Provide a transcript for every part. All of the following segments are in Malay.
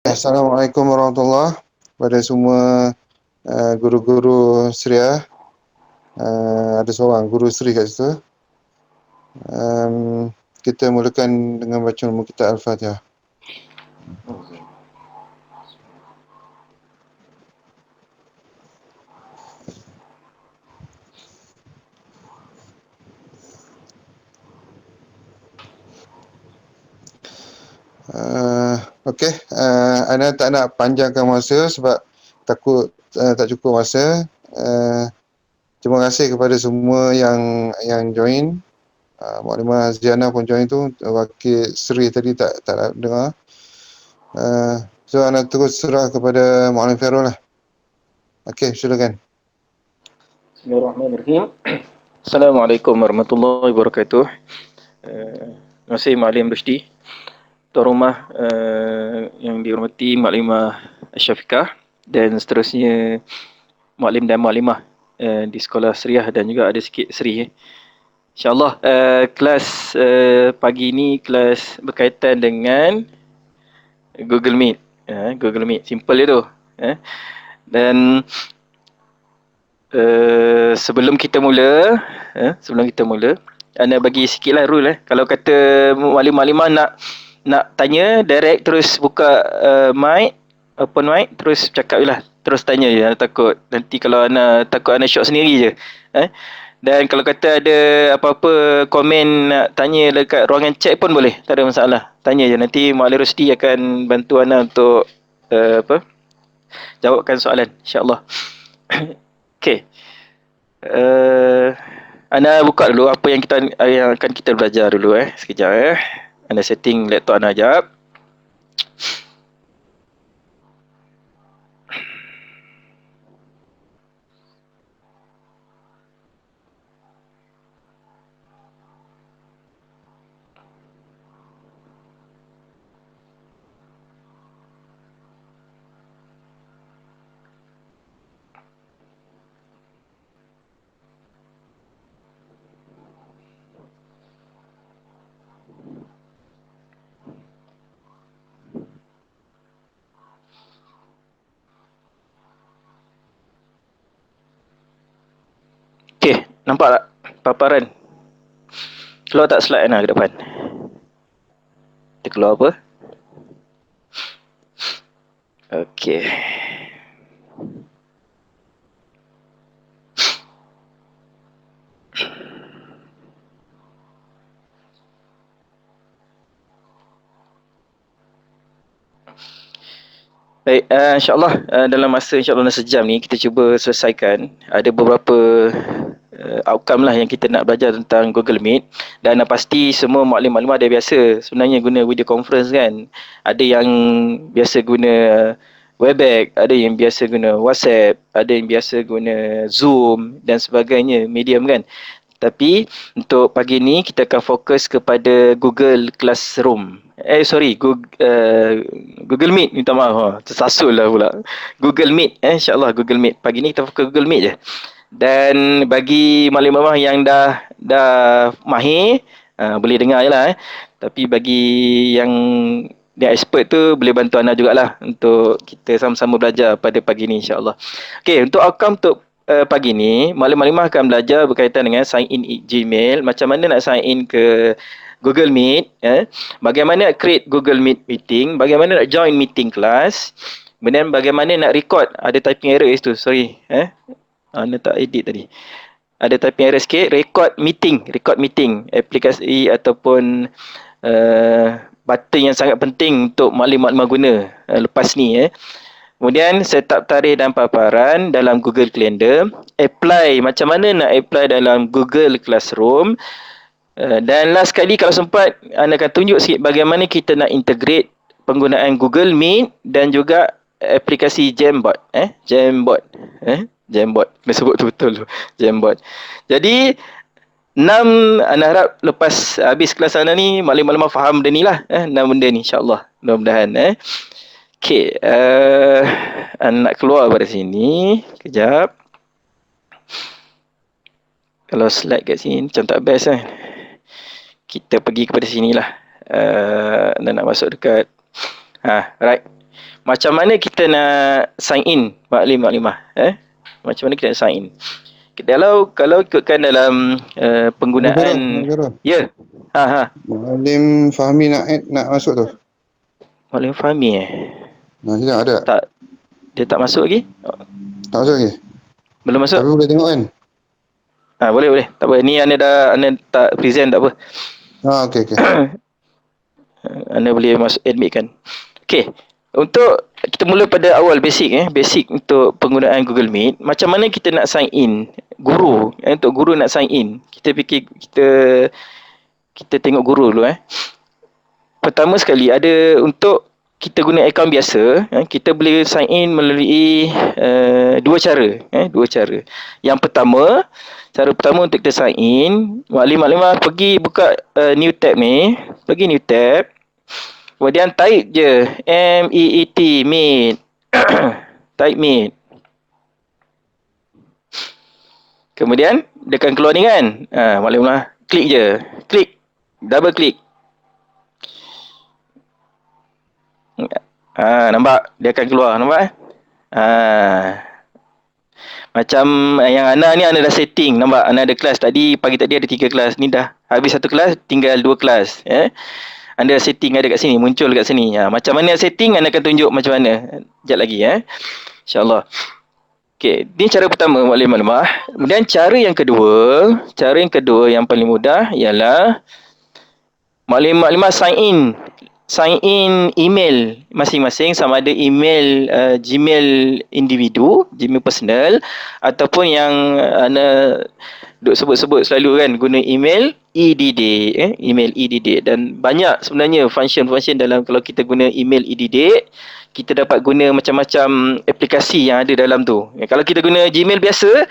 Assalamualaikum warahmatullahi kepada semua guru-guru Suria. Ada seorang guru Sri kat situ. Kita mulakan dengan baca nama kita Al-Fatihah. Okey, Ana tak nak panjangkan masa sebab takut tak cukup masa. Terima kasih kepada semua yang join. Maklumat Ziana pun join tu, wakil Sri tadi tak dengar. So Ana terus serah kepada Maklumat Fairul lah. Okey, silakan. Bismillahirrahmanirrahim. Assalamualaikum warahmatullahi wabarakatuh. Terima kasih Maklim Rushdi. Tuan Rumah yang dihormati Maklimah Syafiqah dan seterusnya Maklim dan Maklimah di Sekolah Seriah dan juga ada sikit Seri. InsyaAllah kelas pagi ini kelas berkaitan dengan Google Meet. Google Meet, simple je tu. Dan sebelum kita mula, Ana bagi sikitlah rule. Kalau kata maklimah nak tanya, direct terus buka mic, open mic, terus cakap je lah. Terus tanya je, Ana takut. Nanti kalau Ana takut Ana shot sendiri je. Dan kalau kata ada apa-apa komen nak tanya dekat ruangan chat pun boleh, tak ada masalah. Tanya je, nanti Maklim Rusdi akan bantu Ana untuk jawabkan soalan, insyaAllah. Okay. Ana buka dulu apa yang akan kita belajar dulu sekejap Ana setting laptop Ana jap. Okay, nampak tak paparan? Keluar tak slide Ana ke depan? Dia keluar apa? Okay. Baik, insyaAllah dalam masa insyaAllah sejam ni kita cuba selesaikan. Ada beberapa outcome lah yang kita nak belajar tentang Google Meet. Dan pasti semua maklim-maklimah ada biasa sebenarnya guna video conference kan. Ada yang biasa guna Webex, ada yang biasa guna WhatsApp, ada yang biasa guna Zoom dan sebagainya, medium kan. Tapi untuk pagi ni kita akan fokus kepada Google Classroom. Google Meet, minta maaf. Tersasul lah pula. Google Meet, insyaAllah Google Meet. Pagi ni kita fokus Google Meet je. Dan bagi maklim-maklimah yang dah mahir, boleh dengar je lah. Tapi bagi yang dia expert tu boleh bantu Ana jugalah untuk kita sama-sama belajar pada pagi ni insyaAllah. Okay, untuk outcome untuk pagi ni, maklim-maklimah akan belajar berkaitan dengan sign in Gmail, macam mana nak sign in ke Google Meet, bagaimana nak create Google Meet meeting, bagaimana nak join meeting class, kemudian bagaimana nak record, ada typing error tu, sorry. Ana tak edit tadi. Ada typing error sikit, record meeting, aplikasi ataupun button yang sangat penting untuk maklim-maklimah guna lepas ni. Kemudian setup tarikh dan paparan dalam Google Calendar. Apply, macam mana nak apply dalam Google Classroom. Dan last sekali kalau sempat, Ana akan tunjuk sikit bagaimana kita nak integrate penggunaan Google Meet dan juga aplikasi Jamboard. Jamboard. Jamboard. Kena sebut tu betul. Jamboard. Jadi, Ana harap lepas habis kelas Ana ni, maklim-maklimah faham benda ni lah. 6 benda ni insyaAllah. Mudah-mudahan. Okay, nak keluar pada sini. Kejap. Kalau slide kat sini macam tak best kan. Kita pergi kepada sini lah. Dan nak masuk dekat. Right. macam mana kita nak sign in maklimah? Macam mana kita nak sign in? Kalau ikutkan dalam penggunaan, ya. Muallim Fahmi nak masuk tu. Muallim Fahmi Tidak ada. Tak, dia tak masuk lagi? Tak masuk lagi. Belum masuk? Tapi boleh tengok kan? Boleh. Tak apa. Ni anda tak present tak apa. Okey. Anda boleh masuk admit kan. Okey. Untuk kita mula pada awal basic basic untuk penggunaan Google Meet. Macam mana kita nak sign in guru? Untuk guru nak sign in, kita fikir kita tengok guru dulu Pertama sekali ada untuk kita guna akaun biasa, kita boleh sign in melalui dua cara. Yang pertama, cara pertama untuk kita sign in, maklimah pergi buka new tab ni, pergi new tab. Kemudian type je MEET Meet. Type Meet. Kemudian dia akan keluar ni kan. Maklimah klik je. Double klik. Nampak? Dia akan keluar. Nampak Macam yang Ana ni, Ana dah setting. Nampak? Ana ada kelas tadi. Pagi tadi ada 3 kelas. Ni dah habis 1 kelas. Tinggal 2 kelas. Anda setting ada kat sini. Muncul kat sini. Macam mana setting, Ana akan tunjuk macam mana. Sekejap lagi. InsyaAllah. Okey. Ni cara pertama, maklimah. Kemudian cara yang kedua yang paling mudah ialah maklimah sign in email masing-masing, sama ada email Gmail individu, Gmail personal, ataupun yang Ana duk sebut-sebut selalu kan, guna email e-didik, email e-didik. Dan banyak sebenarnya function dalam, kalau kita guna email e-didik, kita dapat guna macam-macam aplikasi yang ada dalam tu. Kalau kita guna Gmail biasa,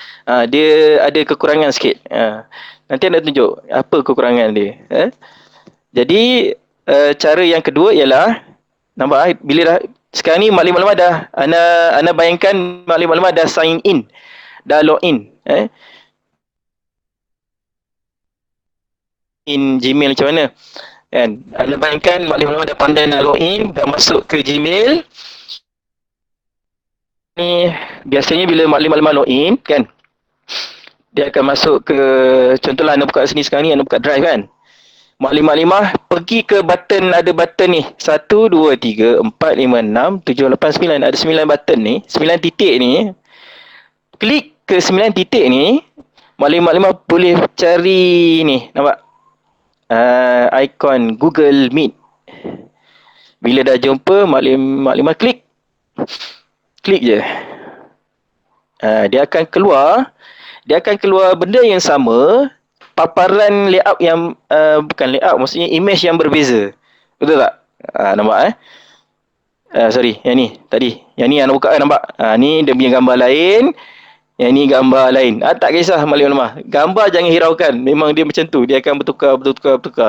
dia ada kekurangan sikit. Nanti Anda tunjuk apa kekurangan dia. Jadi cara yang kedua ialah, nampak bila dah sekarang ni maklimah dah, Ana bayangkan maklimah dah sign in, dah log in in Gmail macam mana kan. Anda bayangkan maklimah dah pandai nak log in, dah masuk ke Gmail ni. Biasanya bila maklimah log in kan, dia akan masuk ke, contohlah Anda buka sini sekarang ni, Anda buka Drive kan. Maklimah pergi ke button, ada button ni 1, 2, 3, 4, 5, 6, 7, 8, 9. Ada 9 button ni, 9 titik ni. Klik ke 9 titik ni, maklimah boleh cari ni, nampak? Ikon Google Meet. Bila dah jumpa, maklimah klik je. Dia akan keluar benda yang sama, paparan layout yang bukan layout, maksudnya image yang berbeza. Betul tak? Nampak sorry, yang ni tadi. Yang ni Anda buka nampak? Ni dia punya gambar lain. Yang ni gambar lain. Tak kisah maklimah. Gambar jangan hiraukan. Memang dia macam tu. Dia akan bertukar.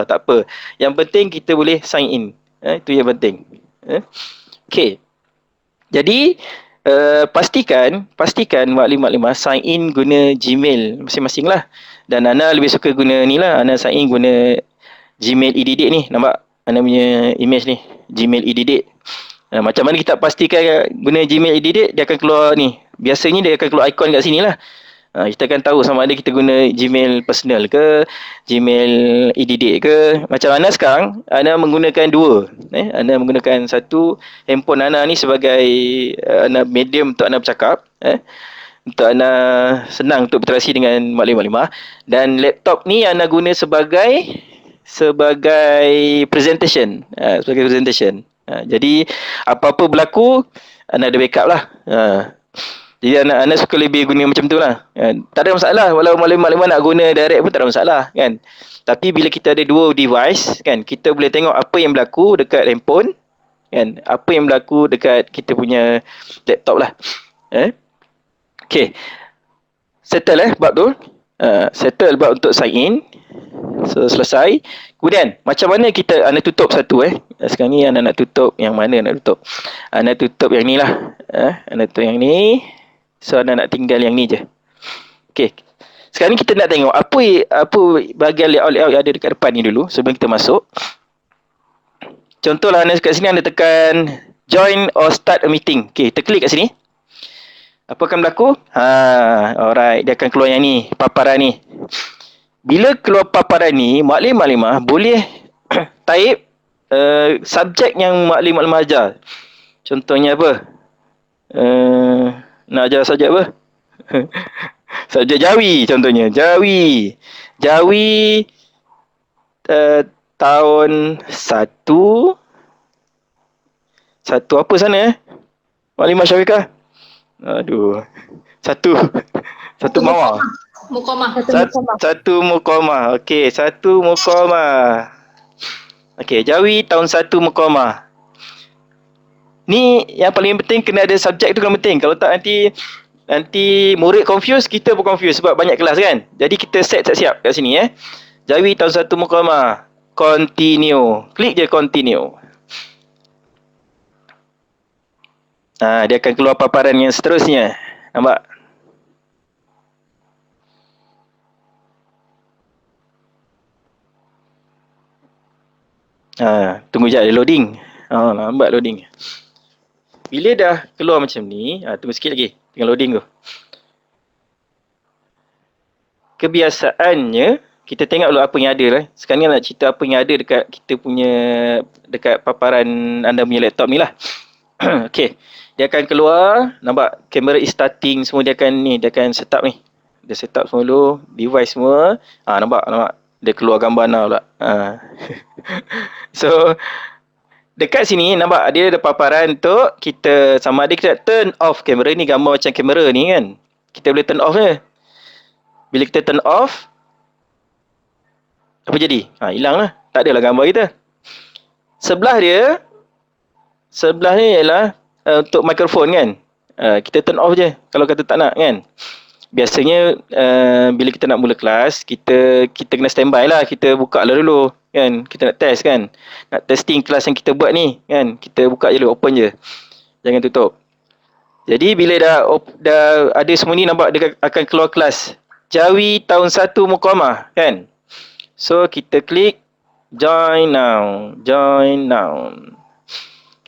Tak apa. Yang penting kita boleh sign in. Itu yang penting. Okey. Jadi pastikan maklimah sign in guna Gmail masing-masing lah. Dan Ana lebih suka guna ni lah. Ana sign in guna Gmail e-didik ni. Nampak? Ana punya image ni. Gmail e-didik. Macam mana kita pastikan guna Gmail e-didik, dia akan keluar ni. Biasanya dia akan keluar ikon kat sini lah. Kita akan tahu sama ada kita guna Gmail personal ke, Gmail e-didik ke. Macam Ana sekarang, Ana menggunakan dua. Ana menggunakan satu handphone Ana ni sebagai Ana medium untuk Ana bercakap. Untuk Ana senang untuk berinteraksi dengan maklimah. Dan laptop ni Ana guna sebagai presentation. Jadi apa-apa berlaku, Ana ada backup lah. Jadi Ana suka lebih guna macam tu lah. Tak ada masalah. Walau maklimah nak guna direct pun tak ada masalah kan. Tapi bila kita ada dua device kan, kita boleh tengok apa yang berlaku dekat handphone kan, apa yang berlaku dekat kita punya laptop lah. Okay. Settle bab tu. Settle bab untuk sign in. So selesai. Kemudian macam mana kita Ana tutup satu sekarang ni Ana nak tutup yang mana nak tutup? Ana tutup yang ni lah. Ana tutup yang ni. So Ana nak tinggal yang ni je. Okey. Sekarang ni kita nak tengok apa bahagian layout yang ada dekat depan ni dulu sebelum kita masuk. Contohlah Ana kat sini Ana tekan join or start a meeting. Okay, kita klik kat sini. Apa akan berlaku? Alright, dia akan keluar yang ni, paparan ni. Bila keluar paparan ni, maklimah boleh type subjek yang maklimah ajar. Contohnya apa? Nak ajar subjek apa? Subjek Jawi contohnya. Jawi tahun 1 apa sana Maklimah Syafiqah? Aduh. Satu mawar. Mukomah. Satu muqamah. Okey, satu muqamah. Okey, Jawi tahun 1 muqamah. Ni yang paling penting kena ada subjek tu kan penting. Kalau tak nanti murid confuse, kita pun confuse sebab banyak kelas kan. Jadi kita set siap kat sini Jawi tahun 1 muqamah. Continue. Klik je continue. Dia akan keluar paparan yang seterusnya. Nampak? Tunggu sekejap dia loading. Lambat loading. Bila dah keluar macam ni, tunggu sikit lagi. Tengah loading tu. Kebiasaannya, kita tengok dulu apa yang ada lah. Sekarang ni nak cerita apa yang ada dekat kita punya, dekat paparan anda punya laptop ni lah. Okay. Dia akan keluar, nampak kamera is starting semua dia akan set up ni. Dia set up semua dulu, device semua. Nampak. Dia keluar gambar now pula. So, dekat sini nampak dia ada paparan tu kita sama ada kita turn off kamera ni, gambar macam kamera ni kan. Kita boleh turn off je. Bila kita turn off, apa jadi? Hilang lah. Tak adalah gambar kita. Sebelah ni ialah untuk mikrofon kan. Kita turn off je kalau kata tak nak kan. Biasanya bila kita nak mula kelas, kita kena standby lah. Kita buka lah dulu kan. Kita nak test kan. Nak testing kelas yang kita buat ni kan. Kita buka je dulu, open je. Jangan tutup. Jadi bila dah ada semua ni, nampak dia akan keluar kelas Jawi tahun 1 muqamah kan. So kita klik join now.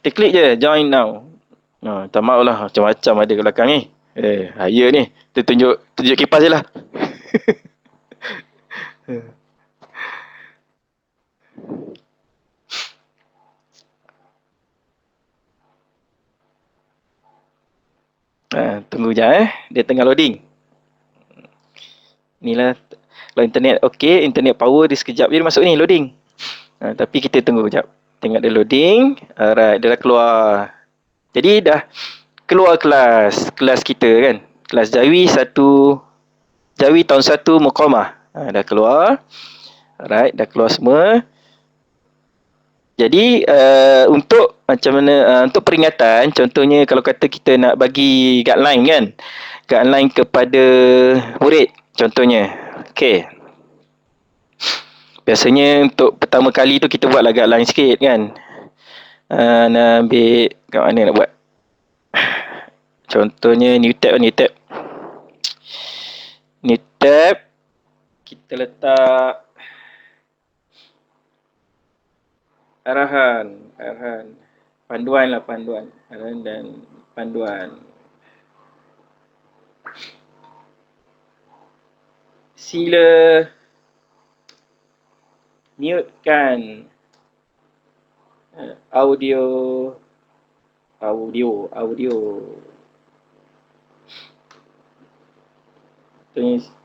Kita klik je join now. Tak maaf lah, macam-macam ada ke belakang ni. Ya ni. Kita tunjuk kipas je lah. Tunggu je dia tengah loading. Inilah, kalau internet okey, internet power dia sekejap je dia masuk ni loading. Tapi kita tunggu kejap. Tengok dia loading. Alright, dia dah keluar. Jadi dah keluar kelas kita kan. Kelas Jawi tahun 1 muqamah. Dah keluar. Alright, dah keluar semua. Jadi untuk macam mana untuk peringatan, contohnya kalau kata kita nak bagi guideline kan. Guideline kepada murid contohnya. Okey. Biasanya untuk pertama kali tu kita buatlah guideline sikit kan. Nak ambil kat mana nak buat. Contohnya new tab. New tab. Kita letak arahan. Panduan. Arahan dan panduan. Sila mutekan audio.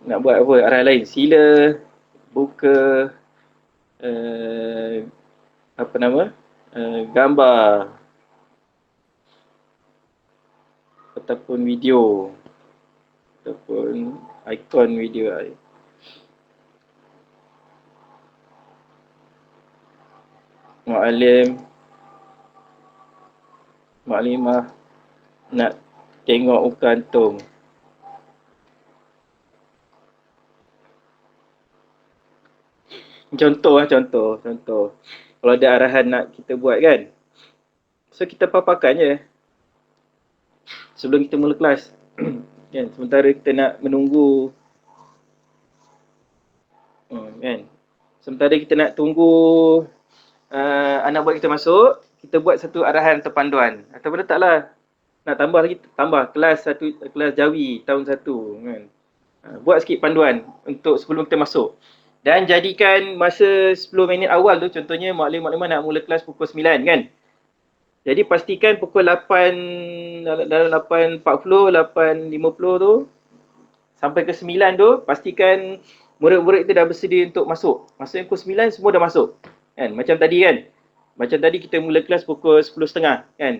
Nak buat apa? Arah lain. Sila buka gambar ataupun video ataupun ikon video. Maklimah nak tengok muka antum. Contoh. Kalau ada arahan nak kita buat kan. So kita paparkan je sebelum kita mula kelas. Kan, sementara kita nak menunggu kan. Sementara kita nak tunggu anak buat kita masuk, kita buat satu arahan atau panduan. Ataupun letaklah nak tambah lagi, tambah kelas Jawi tahun 1 kan. Buat sikit panduan untuk sebelum kita masuk. Dan jadikan masa 10 minit awal tu, contohnya maklim-maklimah nak mula kelas pukul 9 kan. Jadi pastikan pukul 8, dalam 8.40, 8.50 tu sampai ke 9 tu, pastikan murid-murid tu dah bersedia untuk masuk. Maksudnya pukul 9 semua dah masuk. Kan? Macam tadi kan. Macam tadi kita mula kelas pukul 10.30 kan.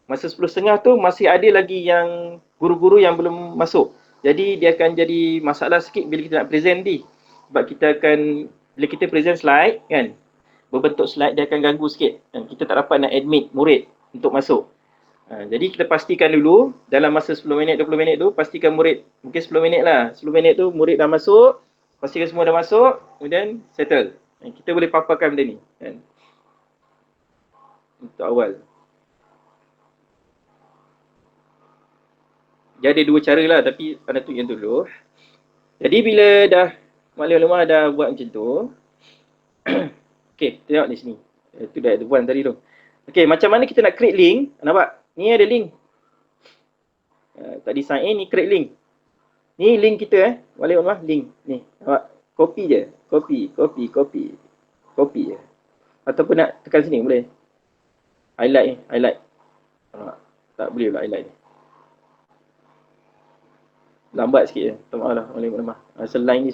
Masa 10.30 tu masih ada lagi yang guru-guru yang belum masuk. Jadi dia akan jadi masalah sikit bila kita nak present ni. Sebab kita akan, bila kita present slide kan, berbentuk slide dia akan ganggu sikit. Dan kita tak dapat nak admit murid untuk masuk. Jadi kita pastikan dulu dalam masa 10 minit, 20 minit tu, pastikan murid, mungkin 10 minit lah. 10 minit tu murid dah masuk, pastikan semua dah masuk, kemudian settle. Kita boleh paparkan benda ni. Kan? Untuk awal. Dia ada dua cara lah, tapi anda tunjuk yang dulu. Jadi bila dah maklim lemah dah buat macam tu, okay, tengok di sini. Itu dah ada one tadi tu. Okay, macam mana kita nak create link? Nampak? Ni ada link. Tadi sign in, ni create link. Ni link kita maklim lemah, link. Ni, nampak? Copy je. Copy je. Ataupun nak tekan sini, boleh. Highlight ni, highlight. Tak boleh pula highlight ni. Lambat sikit je. Tak maaf lah, lemah. Asal line ni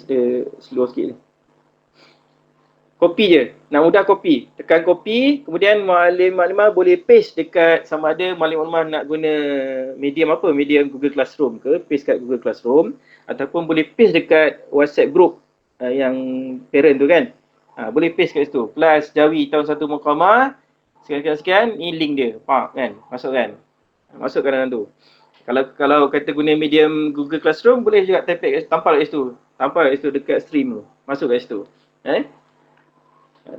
slow sikit je. Copy je. Nak mudah copy. Tekan copy. Kemudian maklimah boleh paste dekat, sama ada maklimah nak guna medium apa? Medium Google Classroom ke? Paste kat Google Classroom. Ataupun boleh paste dekat WhatsApp group yang parent tu kan. Boleh paste kat situ. Kelas Jawi tahun 1 Muqammah. Sekian-sekian. Ni link dia. Kan? Masuk kan? Masukkan dalam tu. Kalau kata guna medium Google Classroom, boleh juga tampal kat situ. Tampal kat situ dekat stream tu. Masuk kat situ.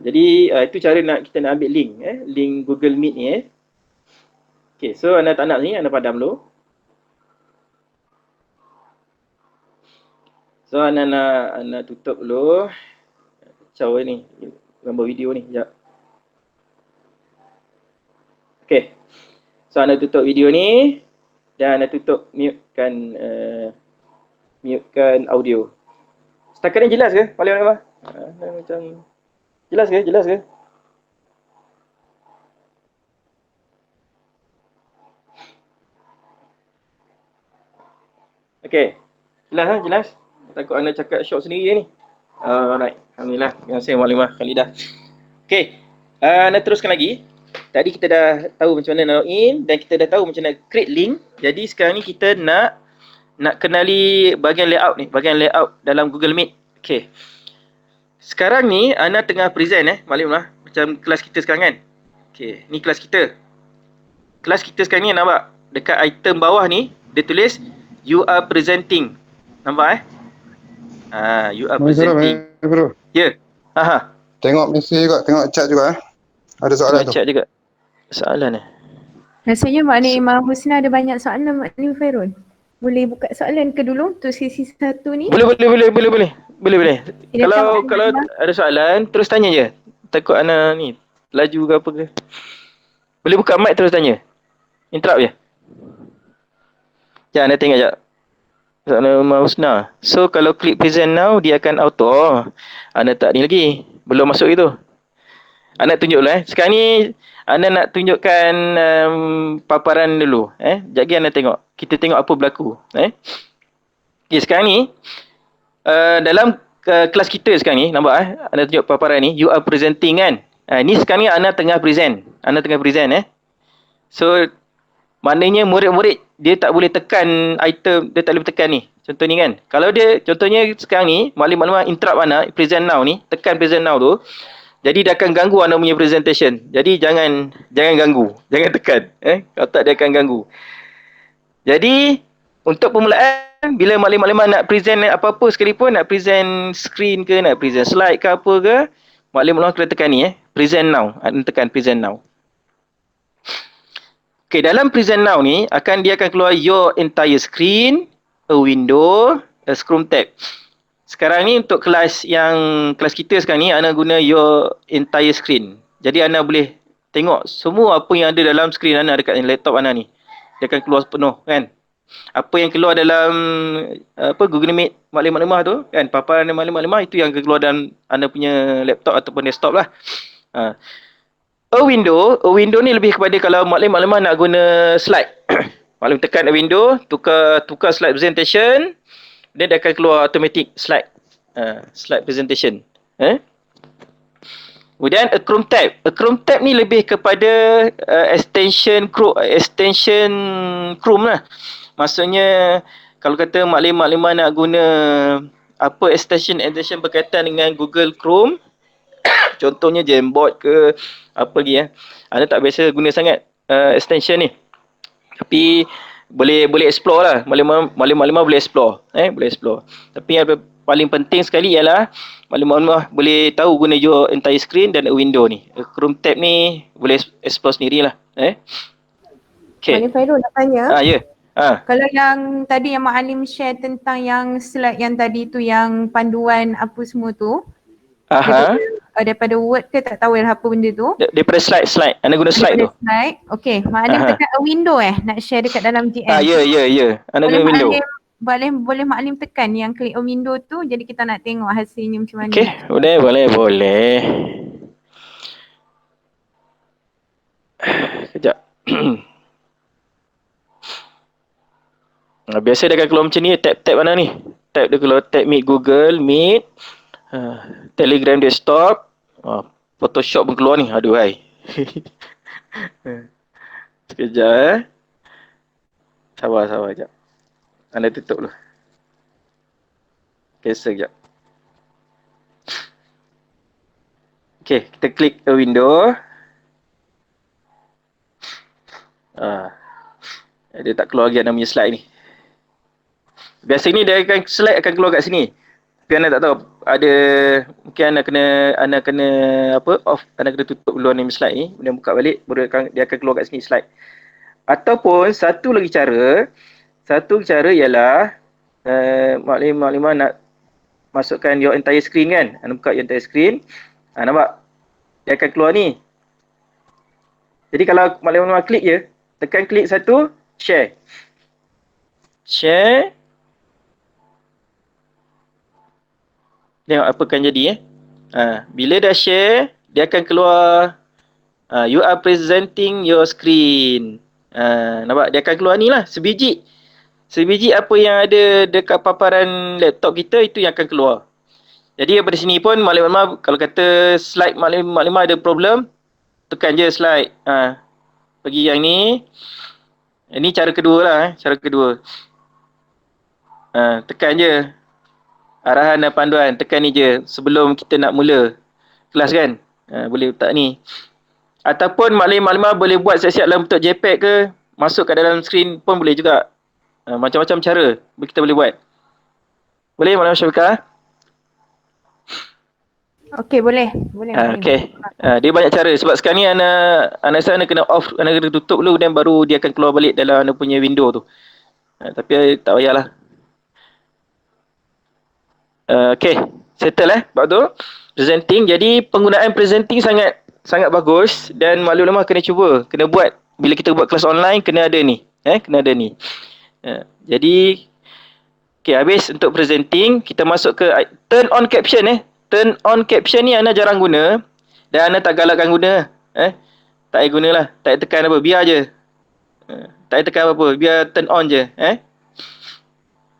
Jadi itu cara kita nak ambil link. Link Google Meet ni. Okay, so anda tak nak ni, anda padam dulu. So anda tutup dulu. Kacau ni. Gambar video ni. Sekejap. Okay. So anda tutup video ni. Dan anda tutup mutekan audio. Setakat ni jelas ke? Paling apa? Macam jelas ke? Okey. Jelas. Takut anda cakap short sendiri ni. Alright. Alhamdulillah. Terima kasih Maklimah Khalidah. Okey. Anda teruskan lagi. Tadi kita dah tahu macam mana nak login dan kita dah tahu macam mana create link. Jadi sekarang ni kita nak kenali bahagian layout ni, bahagian layout dalam Google Meet. Okey. Sekarang ni Ana tengah present maklimlah, macam kelas kita sekarang kan. Okey, ni kelas kita. Kelas kita sekarang ni nampak dekat item bawah ni dia tulis you are presenting. Nampak you are presenting. Ya. Yeah. Tengok mesej juga, tengok chat juga Ada soalan tu. Chat juga. Soalan Rasanya Makni Imam Husna ada banyak soalan Makni Fairul. Boleh buka soalan ke dulu untuk sesi satu ni? Boleh. Kalau ada soalan terus tanya je. Takut Ana ni laju ke apa ke. Boleh buka mic terus tanya. Interrupt je. Anda tengok jap. Soalan Imam Husna. So kalau klik present now dia akan auto. Anda tak ni lagi. Belum masuk itu. Anda tunjuk dulu Sekarang ni anda nak tunjukkan paparan dulu. Sekejap lagi anda tengok. Kita tengok apa berlaku. Okay, sekarang ni dalam kelas kita sekarang ni nampak anda tunjuk paparan ni you are presenting kan. Ni sekarang ni anda tengah present. So maknanya murid-murid dia tak boleh tekan item, dia tak boleh tekan ni. Contoh ni kan. Kalau dia contohnya sekarang ni maklim-maklimah interrupt anda present now ni, tekan present now tu. Jadi dia akan ganggu anda punya presentation. Jadi jangan ganggu. Jangan tekan. Kalau tak dia akan ganggu. Jadi untuk permulaan bila maklim-maklimah nak present apa-apa sekalipun, nak present screen ke, nak present slide ke apa ke, maklim-maklimah kena tekan ni present now. Anda tekan present now. Okay, dalam present now ni dia akan keluar your entire screen, a window, a Chrome tab. Sekarang ni untuk kelas kita sekarang ni anda guna your entire screen. Jadi anda boleh tengok semua apa yang ada dalam skrin Ana dekat laptop Ana ni. Dia akan keluar penuh kan. Apa yang keluar dalam Google Meet maklimah tu kan, paparan maklimah itu yang akan keluar dalam Ana punya laptop ataupun desktop lah. A window ni lebih kepada kalau maklimah nak guna slide. Maklim tekan a window, tukar slide presentation, dia akan keluar automatic slide. Slide presentation. Kemudian a Chrome tab. A Chrome tab ni lebih kepada extension Chrome lah. Maksudnya kalau kata maklimah nak guna apa extension berkaitan dengan Google Chrome, contohnya Jamboard ke apa lagi Anda tak biasa guna sangat extension ni. Tapi boleh explore lah. Maklimah boleh explore. Boleh explore. Tapi yang paling penting sekali ialah maklimah boleh tahu guna your entire screen dan window ni. Chrome tab ni boleh explore sendirilah. Okay. Maklim Fairul nak tanya. Ya. Kalau yang tadi yang Mak Alim share tentang yang slide yang tadi tu, yang panduan apa semua tu. Daripada Word ke tak tahu lah apa benda tu. Daripada slide. Anda guna slide tu. Slide. Okay. Mak Alim tekan a window nak share dekat dalam GM. Ya. Anda guna window. Boleh Mak Alim tekan yang klik a window tu, jadi kita nak tengok hasilnya macam mana. Okay. Boleh. Kejap. Biasa dia akan keluar macam ni. Tab mana ni? Tab dia keluar tab Meet Google, Meet, Telegram Desktop, Photoshop pun keluar ni. Aduh hai. Sekejap Sabar sekejap. Anda tutup dulu. Cancel sekejap. Okay, kita klik a window. Dia tak keluar lagi namanya slide ni. Biasa ni dia akan slide akan keluar kat sini. Tapi anda tak tahu ada, mungkin anda kena off, anda kena tutup dulu nama slide ni, kemudian buka balik baru dia akan keluar kat sini slide. Ataupun satu lagi cara ialah maklimah nak masukkan your entire screen kan. Anda buka your entire screen. Nampak? Dia akan keluar ni. Jadi kalau maklimah klik je, tekan klik satu, share. Tengok apa akan jadi bila dah share, dia akan keluar you are presenting your screen. Nampak? Dia akan keluar ni lah, sebiji apa yang ada dekat paparan laptop kita, itu yang akan keluar. Jadi daripada sini pun maklimah kalau kata slide maklimah ada problem, tekan je slide. Pergi yang ni. Ini cara kedua lah. Tekan je arahan dan panduan, tekan ni je sebelum kita nak mula kelas kan. Boleh letak ni. Ataupun maklimah boleh buat siap-siap dalam bentuk JPEG ke, masuk kat dalam skrin pun boleh juga. Macam-macam cara kita boleh buat. Boleh Maklimah Syafiqah? Okey, boleh. Okey. Dia banyak cara sebab sekarang ni Ana rasa Ana kena off, Ana kena tutup dulu dan baru dia akan keluar balik dalam Ana punya window tu. Tapi tak payahlah. Okey, settle bab tu. Presenting. Jadi penggunaan presenting sangat bagus dan maklumat kena cuba, kena buat. Bila kita buat kelas online kena ada ni. Kena ada ni. Jadi okey, habis untuk presenting, kita masuk ke turn on caption. Turn on caption ni Ana jarang guna dan Ana tak galakkan guna. Tak payah gunalah, tak payah tekan apa, biar je. Tak payah tekan apa-apa, biar turn on je.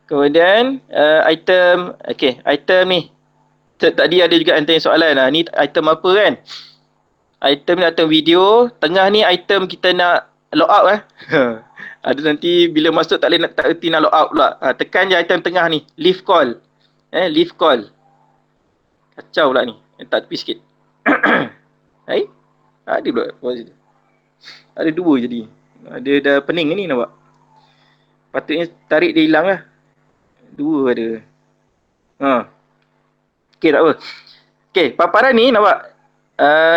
Kemudian item, okey, item ni. Tadi ada juga antara soalan ni item apa kan? Item ni item video, tengah ni item kita nak log out Ada nanti bila masuk tak erti nak log out pula. Tekan je item tengah ni, leave call. Leave call. Kacau pula ni. Tak tepi sikit. Ada pula. Ada dua jadi. Ada dah pening ni nampak. Patutnya tarik dia hilang lah. Dua ada. Okey, tak apa. Okey, paparan ni nampak.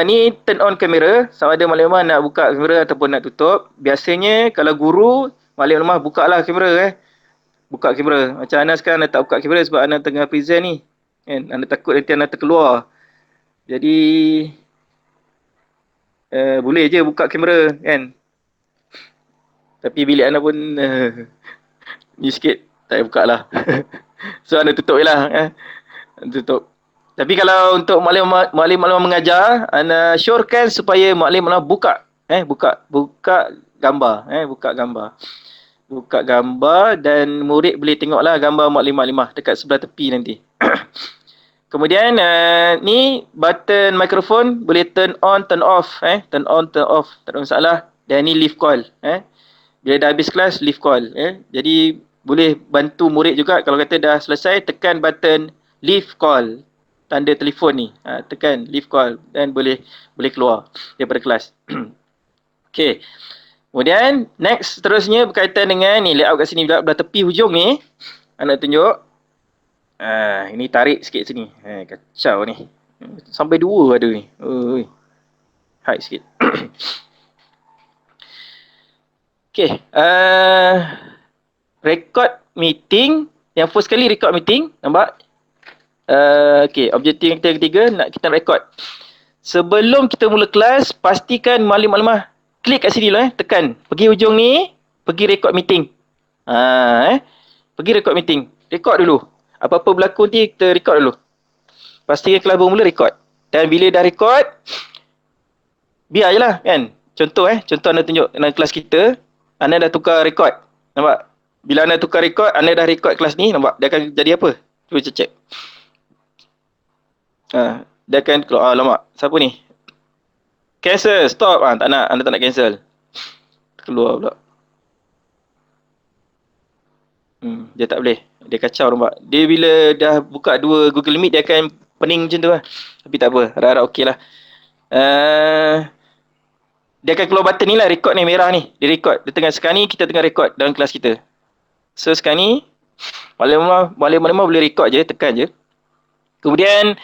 Ni turn on kamera. Sama ada maklimah nak buka kamera ataupun nak tutup. Biasanya kalau guru, maklimah buka lah kamera. Buka kamera. Macam Ana sekarang Ana tak buka kamera sebab Ana tengah present ni. Anda takut nanti Ana terkeluar. Jadi Boleh je buka kamera kan. Tapi bilik anda pun ni sikit, tak payah buka lah. So anda tutup je lah. Tutup. Tapi kalau untuk maklim-maklim mengajar, anda syorkan supaya maklim-maklim buka. Buka gambar. Buka gambar. Buka gambar dan murid boleh tengoklah gambar maklim-maklimah dekat sebelah tepi nanti. Kemudian ni button mikrofon boleh turn on, turn off. Turn on, turn off. Tak ada masalah. Dan ni leave call. Bila dah habis kelas, leave call. Jadi boleh bantu murid juga kalau kata dah selesai, tekan button leave call. Tanda telefon ni. Tekan leave call dan boleh keluar daripada kelas. Okay. Kemudian next seterusnya berkaitan dengan ni layout kat sini belah tepi hujung ni. Anak tunjuk. Ini tarik sikit sini. Kacau ni. Sampai 2 ada ni. Hide sikit. Okay. Record meeting. Yang first kali record meeting. Nampak? Okay. Objektif kita ketiga. Kita record. Sebelum kita mula kelas, pastikan maklim-maklimah klik kat sini lah. Tekan. Pergi hujung ni. Pergi record meeting. Pergi record meeting. Record dulu. Apa-apa berlaku nanti kita record dulu. Pastikan kelas bermula record. Dan bila dah record, biar je lah kan. Contoh anda tunjuk dalam kelas kita, anda dah tukar record. Nampak? Bila anda tukar record, anda dah record kelas ni, nampak? Dia akan jadi apa? Cuba cek. Dia akan keluar. Lama. Siapa ni? Cancel. Stop. Tak nak. Anda tak nak cancel. Keluar pula. Dia tak boleh. Dia kacau nampak. Dia bila dah buka 2 Google Meet, dia akan pening macam tu lah. Tapi tak apa. Harap-harap okey lah. Dia akan keluar button ni lah. Record ni merah ni. Dia record. Dia sekarang ni kita tengah record dalam kelas kita. So sekarang ni maklim-maklimah boleh record je. Tekan je. Kemudian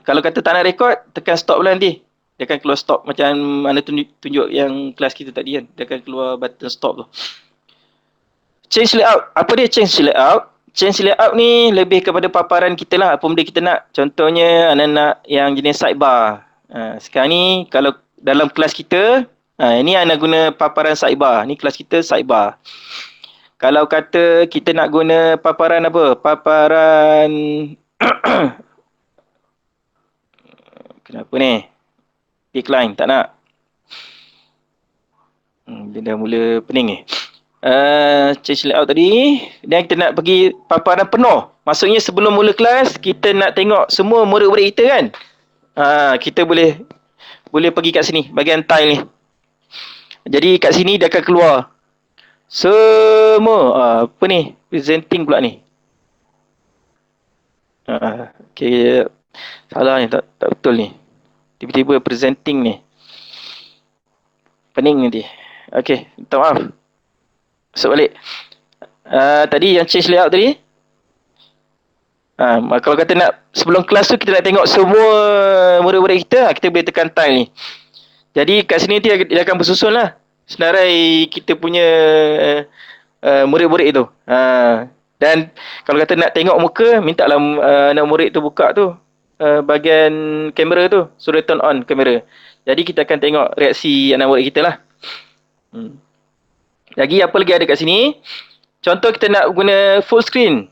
kalau kata tak nak record, tekan stop pula nanti. Dia akan keluar stop. Macam anda tunjuk yang kelas kita tadi kan. Dia akan keluar button stop tu. Change layout. Apa dia change layout? Change layout ni lebih kepada paparan kita lah. Apa benda kita nak. Contohnya anda nak yang jenis sidebar. Sekarang ni kalau dalam kelas kita, ini anda guna paparan sidebar. Ni kelas kita sidebar. Kalau kata kita nak guna paparan apa? Paparan kenapa ni? Decline. Tak nak. Dia dah mula pening ni. Change layout tadi. Dan kita nak pergi paparan penuh. Maksudnya sebelum mula kelas, kita nak tengok semua murid-murid kita kan. Kita boleh pergi kat sini. Bahagian tile ni. Jadi kat sini dia akan keluar. Semua. Apa ni? Presenting pula ni. Okay. Salah ni. Tak betul ni. Tiba-tiba presenting ni. Pening nanti. Okay. Minta maaf. Masuk balik. Tadi yang change layout tadi. Kalau kata nak sebelum kelas tu kita nak tengok semua murid-murid kita, kita boleh tekan tile ni. Jadi kat sini nanti dia akan bersusun lah. Senarai kita punya murid-murid tu. Dan kalau kata nak tengok muka, mintalah anak murid tu buka tu. Bahagian kamera tu. Suruh turn on kamera. Jadi kita akan tengok reaksi anak murid kita lah. Lagi apa lagi ada kat sini? Contoh kita nak guna full screen.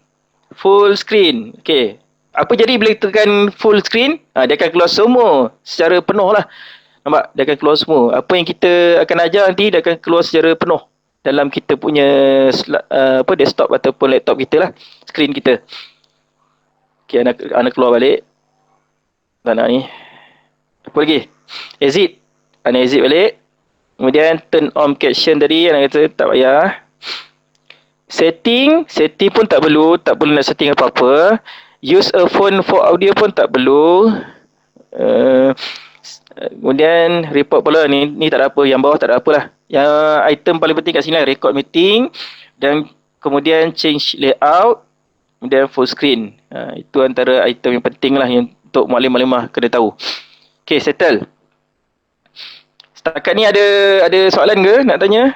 Full screen. Okay. Apa jadi bila tekan full screen? Dia akan keluar semua secara penuh lah. Nampak? Dia akan keluar semua. Apa yang kita akan ajar nanti, dia akan keluar secara penuh. Dalam kita punya desktop ataupun laptop kita lah. Screen kita. Okay, anak keluar balik. Tak nak ni. Apa lagi? Exit. Anak exit balik. Kemudian turn on caption tadi. Anak kata tak payah. Setting pun tak perlu nak setting apa-apa. Use a phone for audio pun tak perlu. Kemudian report pula ni tak ada apa. Yang bawah tak ada apalah. Yang item paling penting kat sini lah record meeting. Dan kemudian change layout. Kemudian full screen. Itu antara item yang penting lah yang untuk maklim-maklimah kena tahu. Okay, settle. Setakat ni ada soalan ke nak tanya?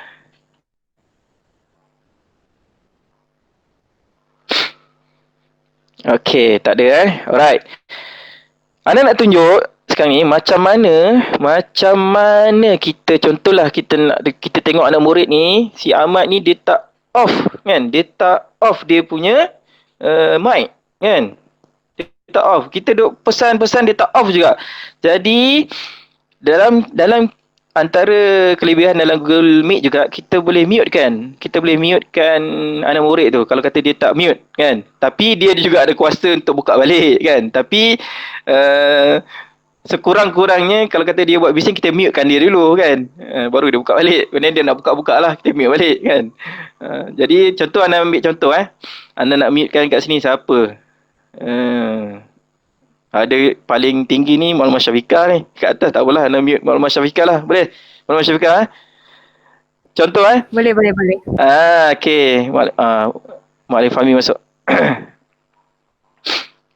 Okay, tak ada Alright. Anda nak tunjuk sekarang ni macam mana kita, contohlah kita tengok anak murid ni, si Ahmad ni dia tak off kan, dia tak off dia punya mic kan, dia tak off, kita duk pesan-pesan dia tak off juga. Jadi dalam antara kelebihan dalam Google Meet juga, kita boleh mute kan. Kita boleh mute kan anak murid tu kalau kata dia tak mute kan. Tapi dia juga ada kuasa untuk buka balik kan. Tapi sekurang-kurangnya kalau kata dia buat bising, kita mute kan dia dulu kan. Baru dia buka balik. Kemudian dia nak buka-buka lah, kita mute balik kan. Jadi contoh, anda ambil contoh anda nak mute kan kat sini siapa? Ada paling tinggi ni Maklumat Syafiqah ni. Kat atas tak apalah, nak mute Maklumat Syafiqah lah. Boleh? Maklumat Syafiqah contoh Boleh. okey. Mak Fahmi masuk.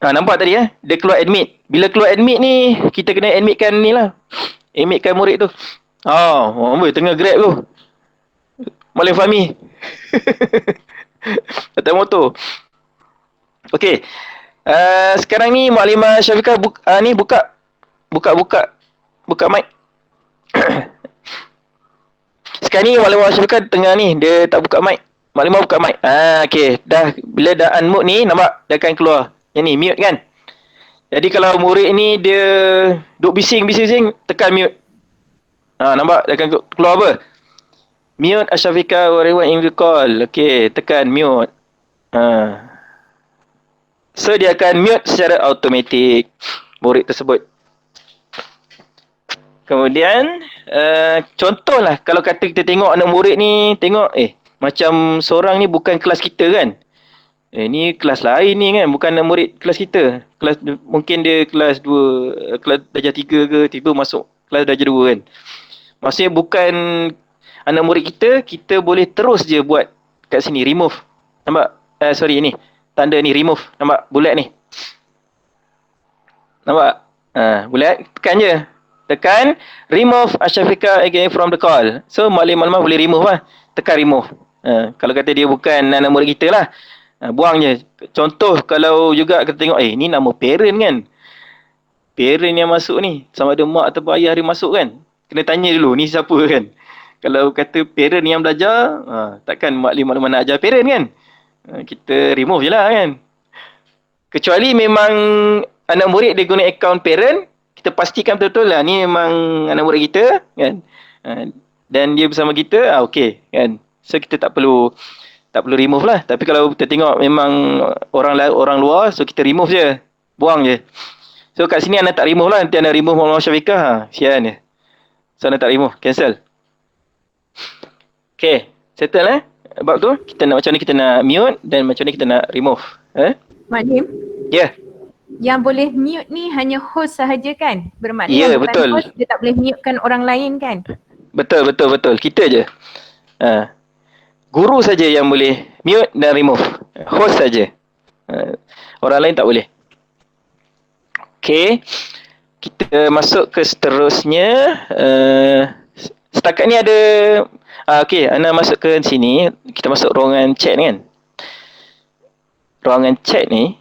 Nampak tadi dia keluar admit. Bila keluar admit ni, kita kena admitkan ni lah. Admitkan murid tu. Boleh tengah Grab tu. Mak Fahmi. Atas motor. Okey. Sekarang ni Maklimah Syafiqah buka mic. Sekarang ni Maklimah Syafiqah tengah ni, dia tak buka mic. Maklimah buka mic. Okey, dah bila dah unmute ni, nampak dia akan keluar. Yang ni mute kan. Jadi kalau murid ni dia duk bising, tekan mute. Nampak dia akan keluar apa? Mute Syafiqah whatever in the call. Okey, tekan mute. So dia akan mute secara automatik murid tersebut. Kemudian contohlah kalau kata kita tengok anak murid ni, tengok macam seorang ni bukan kelas kita kan. Ni kelas lain ni kan, bukan anak murid kelas kita. Kelas mungkin dia kelas 2, kelas darjah 3 ke, tiba masuk kelas darjah 2 kan. Maksudnya bukan anak murid kita boleh terus je buat kat sini remove. Nampak? Ni tanda ni remove, nampak bulat ni. Nampak? Bulat, tekan je. Tekan remove Syafiqah again from the call. So maklimah boleh remove lah. Tekan remove. Kalau kata dia bukan anak murid kita lah, buang je. Contoh kalau juga kita tengok ni nama parent kan. Parent yang masuk ni, sama ada mak atau ayah dia masuk kan. Kena tanya dulu ni siapa kan. Kalau kata parent yang belajar, takkan maklimah nak ajar parent kan. Kita remove je lah kan. Kecuali memang anak murid dia guna akaun parent, kita pastikan betul-betul lah ni memang anak murid kita kan. Dan dia bersama kita, okey kan. So kita tak perlu remove lah. Tapi kalau kita tengok memang orang luar, so kita remove je. Buang je. So kat sini anda tak remove lah. Nanti anda remove Maklumat Syafiqah, sian je. So anda tak remove, cancel. Okay, settle bab tu. Kita nak macam ni, kita nak mute dan macam ni kita nak remove. Maklim? Ya. Yang boleh mute ni hanya host sahaja kan? Bermakna betul. Host dia tak boleh mutekan orang lain kan? Betul. Kita je. Guru saja yang boleh mute dan remove. Host saja. Orang lain tak boleh. Okey. Kita masuk ke seterusnya. Setakat ni ada okey, anda masuk ke sini, kita masuk ruangan chat ni kan. Ruangan chat ni.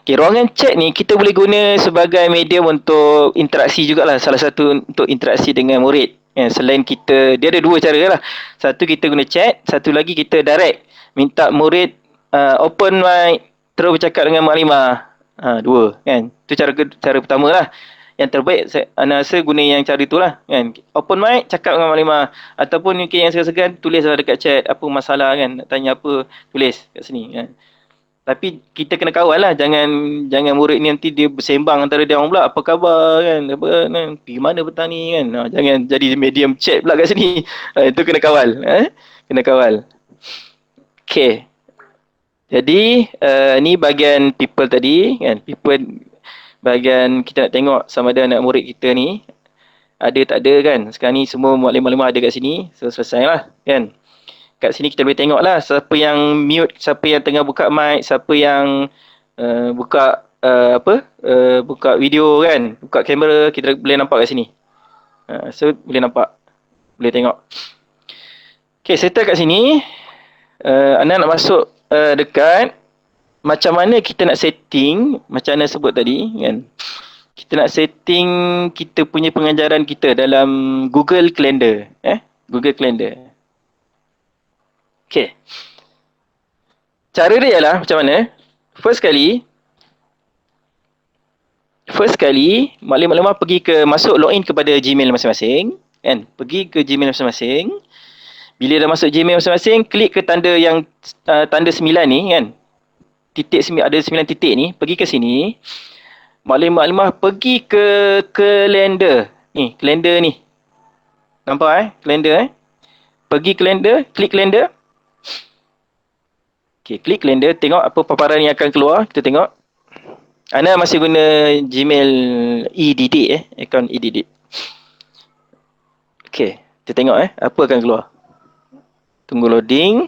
Okey, ruangan chat ni kita boleh guna sebagai medium untuk interaksi jugalah. Salah satu untuk interaksi dengan murid. Selain kita, dia ada dua cara lah. Satu kita guna chat, satu lagi kita direct. Minta murid open mic, terus bercakap dengan maklimah. Dua kan. Itu cara pertama lah. Yang terbaik anda rasa guna yang cara itulah kan. Open mic, cakap dengan maklimah. Ataupun mungkin yang segan-segan, tulislah dekat chat apa masalah kan, nak tanya apa, tulis kat sini kan. Tapi kita kena kawal lah, jangan murid ni nanti dia bersembang antara dia orang pula, apa khabar kan, pergi mana petang ni kan. Jangan jadi medium chat pula kat sini. Itu kena kawal. Kena kawal. Okay. Jadi ni bahagian people tadi kan. People bahagian kita nak tengok sama ada anak murid kita ni ada tak ada kan. Sekarang ni semua maklimah-maklimah ada kat sini. So selesai lah kan. Kat sini kita boleh tengok lah siapa yang mute, siapa yang tengah buka mic, siapa yang buka buka video kan, buka kamera, kita boleh nampak kat sini. So boleh nampak, boleh tengok. Okay, settle kat sini. Anda nak masuk dekat macam mana kita nak setting, macam Anda sebut tadi kan. kita nak setting kita punya pengajaran kita dalam Google Calendar. Google Calendar. Okay. Cara dia ialah macam mana? First kali, maklumat pergi masuk login kepada Gmail masing-masing. Kan? Pergi ke Gmail masing-masing. Bila dah masuk Gmail masing-masing, klik ke tanda yang tanda 9 ni kan. Ada 9 titik ni, pergi ke sini. Maklumat pergi ke kalender. Ni, kalender ni. Nampak kalender Pergi kalender, klik kalender. Okey, klik kalender, tengok apa paparan yang akan keluar, kita tengok. Ana masih guna Gmail e-didik akaun e-didik. Okey, kita tengok apa akan keluar. Tunggu loading.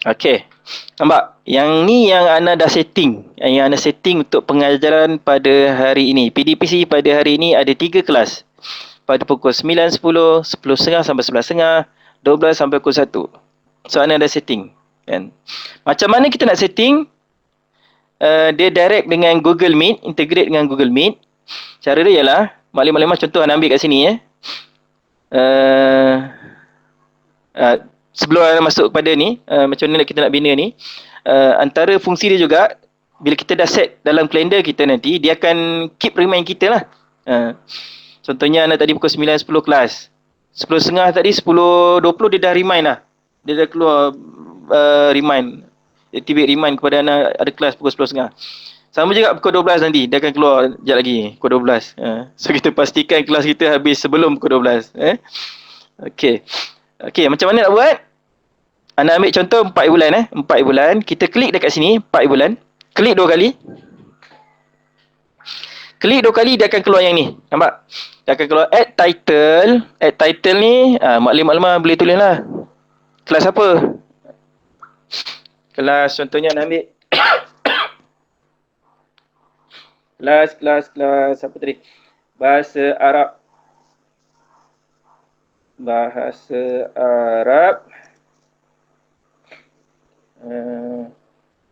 Okey. Nampak? Yang ni yang Ana dah setting. Yang Ana setting untuk pengajaran pada hari ini. PDPC pada hari ini ada 3 kelas. Pada pukul 9, 10, 10.30 sampai 11.30, 12 sampai pukul 1. So Ana dah setting. Kan? Macam mana kita nak setting? Dia direct dengan Google Meet, integrate dengan Google Meet. Cara dia ialah, maklumat contoh Ana ambil kat sini sebelum Ana masuk pada ni, macam mana kita nak bina ni, antara fungsi dia juga, bila kita dah set dalam kalender kita nanti, dia akan keep remind kita lah. Contohnya Ana tadi pukul 9.10 kelas. 10.30 tadi, 10.20 dia dah remind lah. Dia dah keluar remind. Activate remind kepada Ana ada kelas pukul 10.30. Sama juga pukul 12 nanti. Dia akan keluar sekejap lagi. Pukul 12. So kita pastikan kelas kita habis sebelum pukul 12. Okey, macam mana nak buat? Ana ambil contoh 4 bulan 4 bulan. Kita klik dekat sini 4 bulan. Klik 2 kali. Klik 2 kali dia akan keluar yang ni. Nampak? Dia akan keluar add title. Add title ni maklumat boleh tulis lah. Kelas apa? Kelas contohnya nak ambil kelas apa tadi? Bahasa Arab.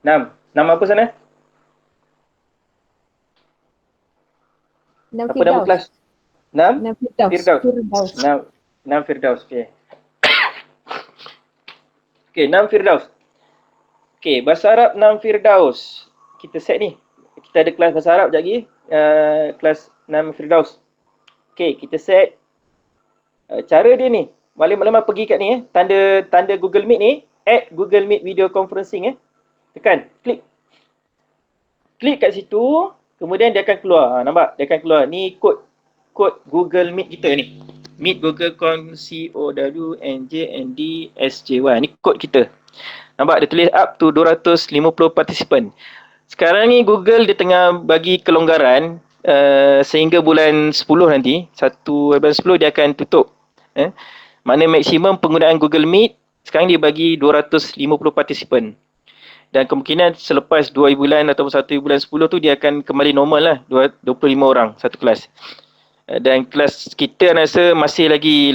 Nama apa sana? Apa nama kelas? Nam Firdaus. Nam Firdaus. Okey. Okey, Nam Firdaus. Okey, bahasa Arab Nam Firdaus. Kita set ni. Kita ada kelas bahasa Arab sekejap lagi. Kelas Nam Firdaus. Okey, kita set. Cara dia ni. Maklumat pergi kat ni tanda Google Meet ni. Add Google Meet video conferencing Tekan. Klik. Klik kat situ. Kemudian dia akan keluar. Nampak? Dia akan keluar. Ni kod Google Meet kita ni. Meet Google Con COWNJNDSJY. Ni kod kita. Nampak? Dia tulis up to 250 participant. Sekarang ni Google dia tengah bagi kelonggaran sehingga bulan 10 nanti. 1 bulan 10 dia akan tutup. Mana maksimum penggunaan Google Meet sekarang dia bagi 250 participant. Dan kemungkinan selepas 2 bulan atau 1 bulan 10 tu dia akan kembali normal lah. 25 orang satu kelas. Dan kelas kita rasa masih lagi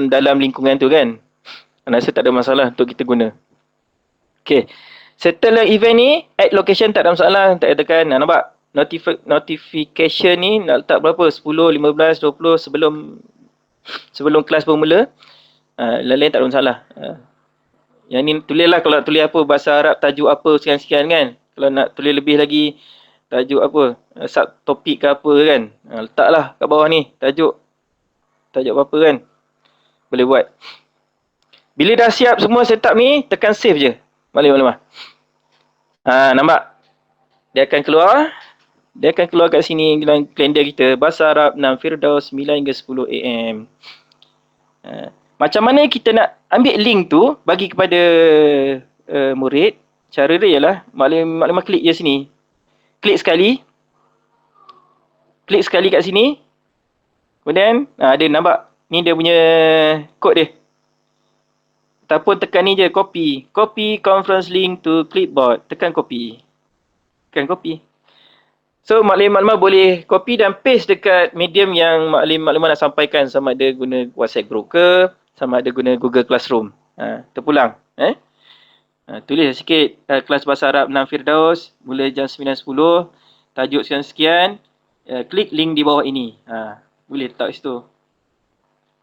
dalam lingkungan tu kan. Rasa tak ada masalah untuk kita guna. Okay. Setelah event ni, add location tak ada masalah. Tak ada tekan. Nampak? Notification ni nak letak berapa? 10, 15, 20 sebelum kelas bermula. Lain-lain tak ada masalah. Yang ni tulislah kalau nak tulis apa. Bahasa Arab, tajuk apa, sekian-sekian kan. Kalau nak tulis lebih lagi, tajuk apa, subtopik ke apa kan. Letaklah kat bawah ni, tajuk apa kan. Boleh buat. Bila dah siap semua setup ni, tekan save je. Maklumat. Nampak? Dia akan keluar kat sini dalam kalender kita. Bahasa Arab Nam Firdaus 9 hingga 10 AM. Macam mana kita nak ambil link tu bagi kepada murid? Cara dia ialah maklumat klik je sini. Klik sekali kat sini. Kemudian dia nampak ni dia punya kod dia. Ataupun tekan ni je copy conference link to clipboard. Tekan copy. So maklumat boleh copy dan paste dekat medium yang maklumat nak sampaikan, sama ada guna WhatsApp group ke, sama ada guna Google Classroom. Terpulang. Tulis sikit kelas bahasa Arab Nam Firdaus mula jam 9.10. tajuk sekian-sekian, klik link di bawah ini. Boleh letak situ.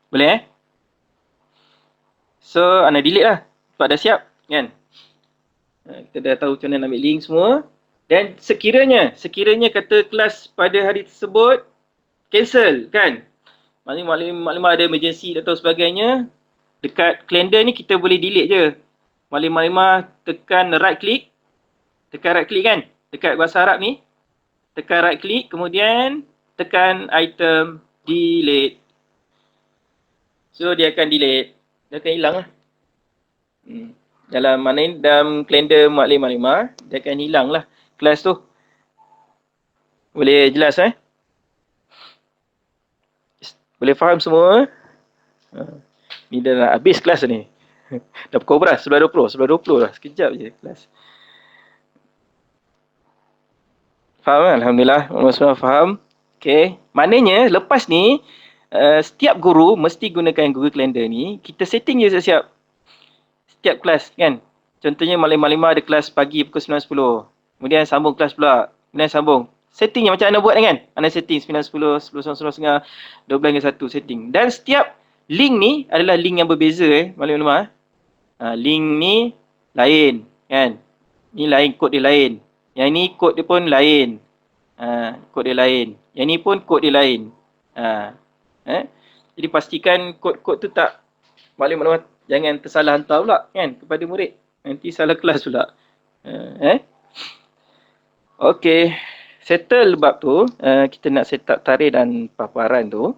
Boleh So, anda delete lah. Sebab dah siap kan. Kita dah tahu macam mana nak ambil link semua. Dan sekiranya kata kelas pada hari tersebut cancel kan. Maklimah ada emergency atau sebagainya. Dekat kalender ni kita boleh delete je. Maklimah tekan right click. Tekan right click kan. Dekat bahasa Arab ni. Tekan right click. Kemudian tekan item delete. So dia akan delete. Dia akan hilang lah. Dalam kalender maklimah dia akan hilang lah kelas tu. Boleh jelas Boleh faham semua? Ni dah nak habis kelas ni. Dah pukul berapa? 11.20 lah. Sekejap je kelas. Faham kan? Alhamdulillah. Semua faham. Okay. Maknanya lepas ni, setiap guru mesti gunakan Google Calendar ni. Kita setting je siap-siap. Setiap kelas kan. Contohnya maklimah ada kelas pagi pukul 9.10. Kemudian sambung kelas pula. Kemudian sambung. Settingnya macam anda buat ni kan. Anda setting 9.10, 10.30, 12 hingga 1 setting. Dan setiap link ni adalah link yang berbeza maklimah. Link ni lain kan. Ni lain, kod dia lain. Yang ni kod dia pun lain. Kod dia lain. Yang ni pun kod dia lain. Jadi pastikan kod-kod tu tak maklimah jangan tersalah hantar pula kan kepada murid. Nanti salah kelas pula. Okey. Settle bab tu. Kita nak set up tarikh dan paparan tu.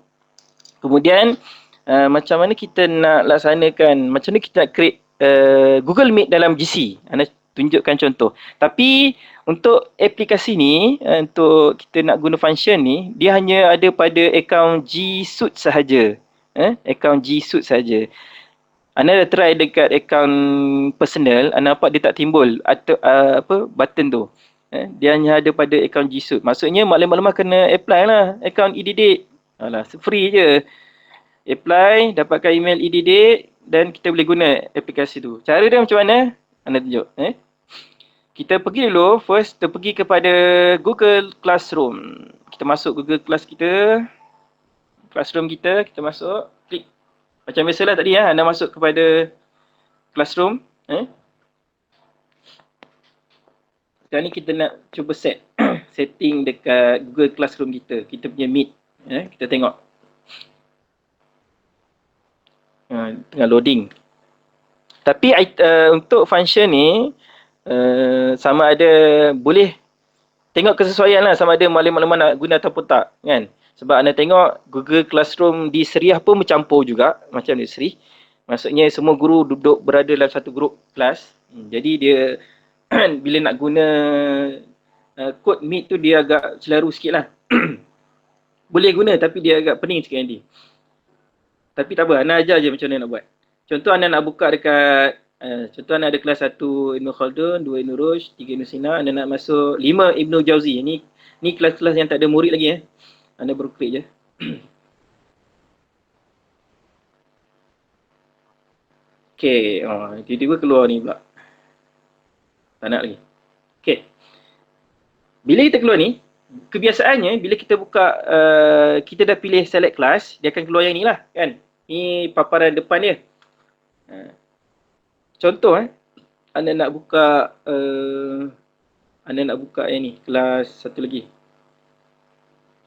Kemudian macam mana kita nak laksanakan, macam mana kita nak create Google Meet dalam GC. Anda tunjukkan contoh. Tapi untuk aplikasi ni, untuk kita nak guna function ni, dia hanya ada pada akaun G Suite sahaja. Akaun G Suite sahaja. Anda dah try dekat akaun personal, anda nampak dia tak timbul atau button tu. Dia hanya ada pada akaun G Suite. Maksudnya maklimah kena apply lah akaun e-didik. Alah, free je. Apply, dapatkan email e-didik dan kita boleh guna aplikasi tu. Cara dia macam mana? Anda tunjuk. Kita pergi dulu, first kita pergi kepada Google Classroom. Kita masuk Google Class kita. Classroom kita masuk. Klik. Macam biasalah tadi anda masuk kepada Classroom. Sekarang ni kita nak cuba set setting dekat Google Classroom kita. Kita punya Meet. Kita tengok. Tengah loading. Tapi untuk function ni sama ada boleh tengok kesesuaian lah sama ada maklimah nak guna ataupun tak kan. Sebab anda tengok Google Classroom di Seriah pun bercampur juga macam di Seri. Maksudnya semua guru duduk berada dalam satu grup kelas. Jadi dia bila nak guna kod Meet tu dia agak celaru sikit lah. Boleh guna tapi dia agak pening sikit nanti. Tapi tak apa, anda ajar je macam mana nak buat. Contoh anda nak buka dekat, contoh anda ada kelas 1 Ibn Khaldun, 2 Ibn Rushd, 3 Ibn Sina, anda nak masuk 5 Ibn Jauzi. Ni kelas-kelas yang tak ada murid lagi Anda baru klik je. Okay, tiba-tiba keluar ni pula. Tak nak lagi. Okay. Bila kita keluar ni, kebiasaannya bila kita buka, kita dah pilih select class, dia akan keluar yang ni lah kan. Ni paparan depan dia. Contoh anda nak buka yang ni, kelas satu lagi.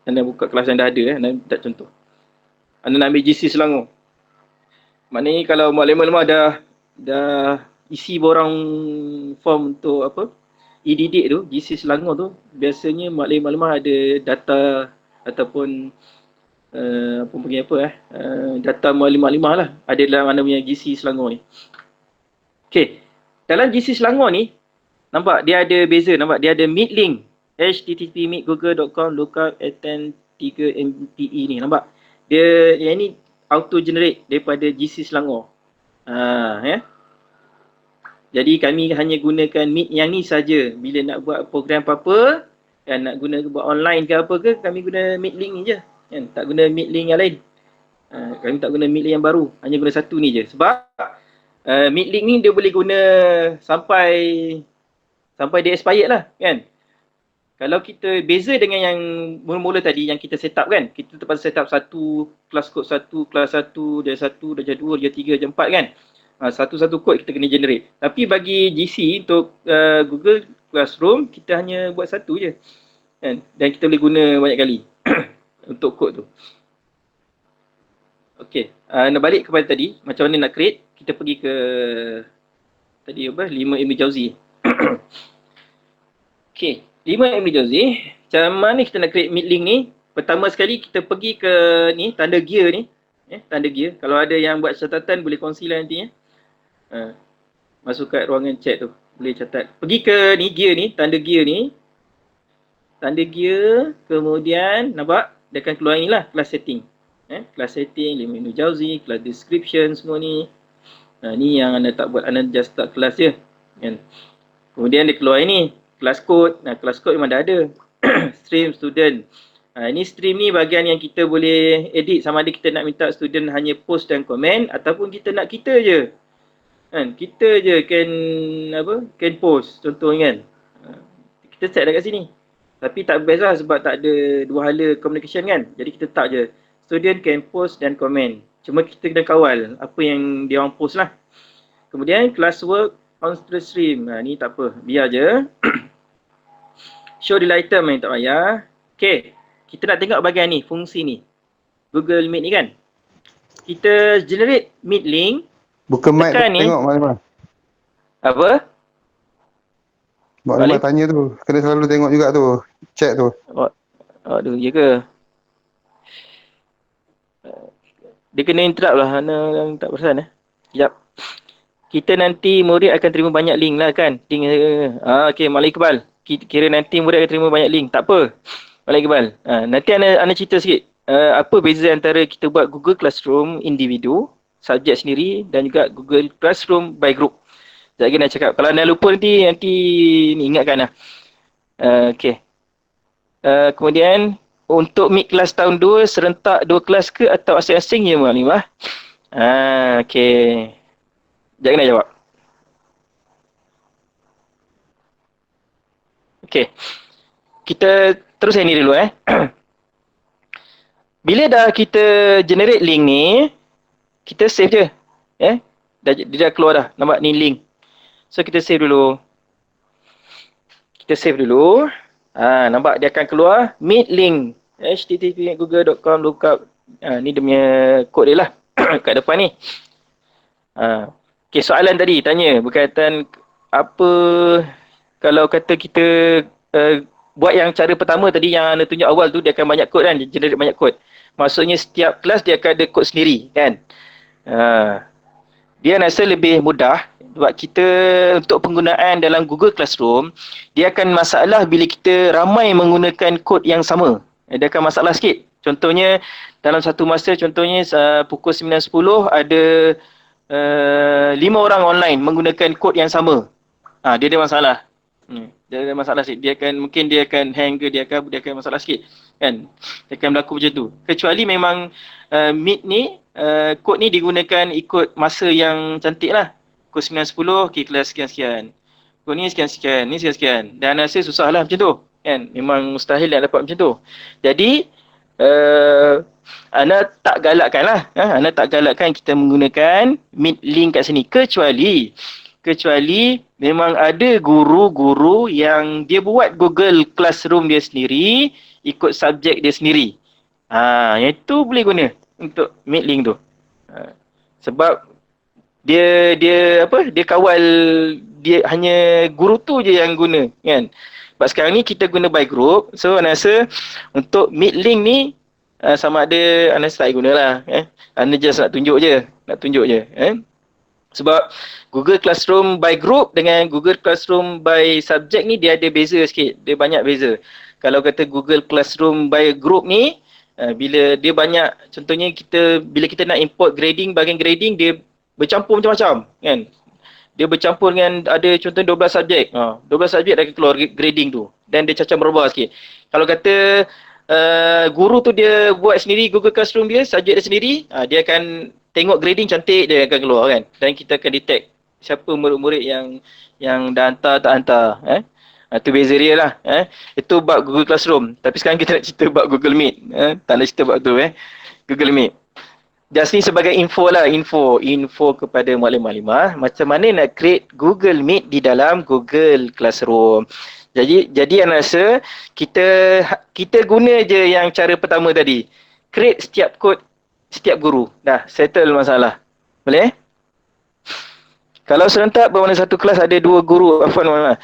Anda buka kelas yang dah ada anda tak contoh. Anda nak ambil GC Selangor. Maknanya kalau maklimah dah isi borang form untuk e-didik tu, GC Selangor tu, biasanya maklimah ada data ataupun data maklimah lah ada dalam anda punya GC Selangor ni. Okey, dalam GC Selangor ni nampak dia ada beza, nampak dia ada Meet link http://meetgoogle.com lookup attend 3 MPE ni, nampak dia yang ni auto generate daripada GC Selangor. Jadi kami hanya gunakan Meet yang ni saja. Bila nak buat program apa-apa, kan nak guna buat online ke apa ke, kami guna Meet link ni je. Kan? Tak guna Meet link yang lain. Kami tak guna Meet link yang baru. Hanya guna satu ni je. Sebab Meet link ni dia boleh guna sampai dia expired lah. Kan? Kalau kita beza dengan yang mula-mula tadi yang kita set up kan, kita terpaksa set up satu kelas kod satu, kelas 1, darjah 1, darjah 2, darjah 3, darjah 4 kan. Satu-satu kod kita kena generate. Tapi bagi GC untuk Google Classroom, kita hanya buat satu je. Kan? Dan kita boleh guna banyak kali untuk kod tu. Okey, nak balik kepada tadi, macam mana nak create, kita pergi ke tadi apa, 5 Ibn Jauzi. Okey, 5 Ibn Jauzi, macam mana kita nak create mid link ni? Pertama sekali kita pergi ke ni, tanda gear ni. Tanda gear. Kalau ada yang buat catatan boleh kongsilah nanti ya. Masuk kat ruangan chat tu, boleh catat. Pergi ke ni gear ni, tanda gear ni. Tanda gear, kemudian nampak dia akan keluar ni lah class setting. Class setting, 5 Ibn Jauzi, class description semua ni. Ni yang anda tak buat, anda just start kelas je. Kan? Kemudian dia keluar ni, class code. Class code memang dah ada. Stream, student. Ini stream ni bahagian yang kita boleh edit sama ada kita nak minta student hanya post dan komen ataupun kita nak kita je. Kan? Kita je can post contoh kan. Kita set dah kat sini. Tapi tak best lah sebab tak ada dua hala communication kan. Jadi kita tak je. Student can post dan komen. Cuma kita kena kawal apa yang dia orang post lah. Kemudian classwork on the stream. Ni tak apa. Biar je. Show the item yang tak payah. Okay. Kita nak tengok bahagian ni. Fungsi ni. Google Meet ni kan. Kita generate Meet link. Buka mic tu ni. Tengok Maklimah. Apa? Maklimah tanya tu. Kena selalu tengok juga tu. Chat tu. Aduh, ya ke? Dia kena interrupt lah. Ana yang tak perasan Sekejap. Kita nanti murid akan terima banyak link lah kan. Link. Okay, Malik Iqbal. Kira nanti murid akan terima banyak link. Tak apa. Malik Iqbal. Nanti ana cerita sikit. Apa beza antara kita buat Google Classroom individu, subjek sendiri dan juga Google Classroom by group. Sekejap lagi nak cakap. Kalau anda lupa nanti ni ingatkan lah. Okay. Kemudian untuk mid kelas tahun 2 serentak 2 kelas ke atau asing-asing je Maklimah? Okay. Jangan nak jawab. Okay. Kita terus yang ni dulu Bila dah kita generate link ni, kita save je. Dia dah keluar dah. Nampak ni link. So kita save dulu. Kita save dulu. Nampak dia akan keluar meet link http://google.com lookup. Ni dia punya kod dia lah kat depan ni. Okay, soalan tadi tanya berkaitan apa kalau kata kita buat yang cara pertama tadi yang anda tunjuk awal tu, dia akan banyak kod kan, dia generate banyak kod. Maksudnya setiap kelas dia akan ada kod sendiri kan. Dia rasa lebih mudah buat kita untuk penggunaan dalam Google Classroom. Dia akan masalah bila kita ramai menggunakan kod yang sama. Dia akan masalah sikit. Contohnya dalam satu masa, contohnya pukul 9.10 ada 5 orang online menggunakan kod yang sama. Dia ada masalah. Dia ada masalah sikit. Mungkin dia akan hang ke, dia akan masalah sikit. Kan? Dia akan berlaku macam tu. Kecuali memang Meet ni, kod ni digunakan ikut masa yang cantik lah. Pukul 9.10, okay, kelas sekian-sekian. Pukul ni sekian-sekian, ni sekian-sekian. Dan rasa susah lah macam tu. Kan? Memang mustahil nak dapat macam tu. Jadi, Ana tak galakkan lah. Ana tak galakkan kita menggunakan Meet link kat sini. Kecuali memang ada guru-guru yang dia buat Google Classroom dia sendiri, ikut subjek dia sendiri. Yang tu boleh guna untuk Meet link tu. Sebab dia kawal, dia hanya guru tu je yang guna kan. Sebab sekarang ni kita guna by group. So Ana rasa untuk Meet link ni sama ada Ana start guna lah. Ana just nak tunjuk je. Sebab Google Classroom by group dengan Google Classroom by subject ni dia ada beza sikit. Dia banyak beza. Kalau kata Google Classroom by group ni, bila dia banyak, contohnya bila kita nak import grading, bahagian grading dia bercampur macam-macam kan. Dia bercampur dengan ada contoh 12 subjek. 12 subjek dah keluar grading tu. Dan dia cacam berubah sikit. Kalau kata guru tu dia buat sendiri Google Classroom dia, subjek dia sendiri, dia akan tengok grading cantik dia akan keluar kan. Dan kita akan detect siapa murid-murid yang dah hantar tak hantar. Itu beza dia lah. Itu bab Google Classroom. Tapi sekarang kita nak cerita bab Google Meet. Tak nak cerita bab tu. Google Meet. Just ni sebagai info lah. Info kepada maklim-maklimah. Macam mana nak create Google Meet di dalam Google Classroom. Jadi Ana rasa kita guna je yang cara pertama tadi. Create setiap kod setiap guru. Dah settle masalah. Boleh? Kalau serentak bermakna satu kelas ada 2 guru. Afwan mana?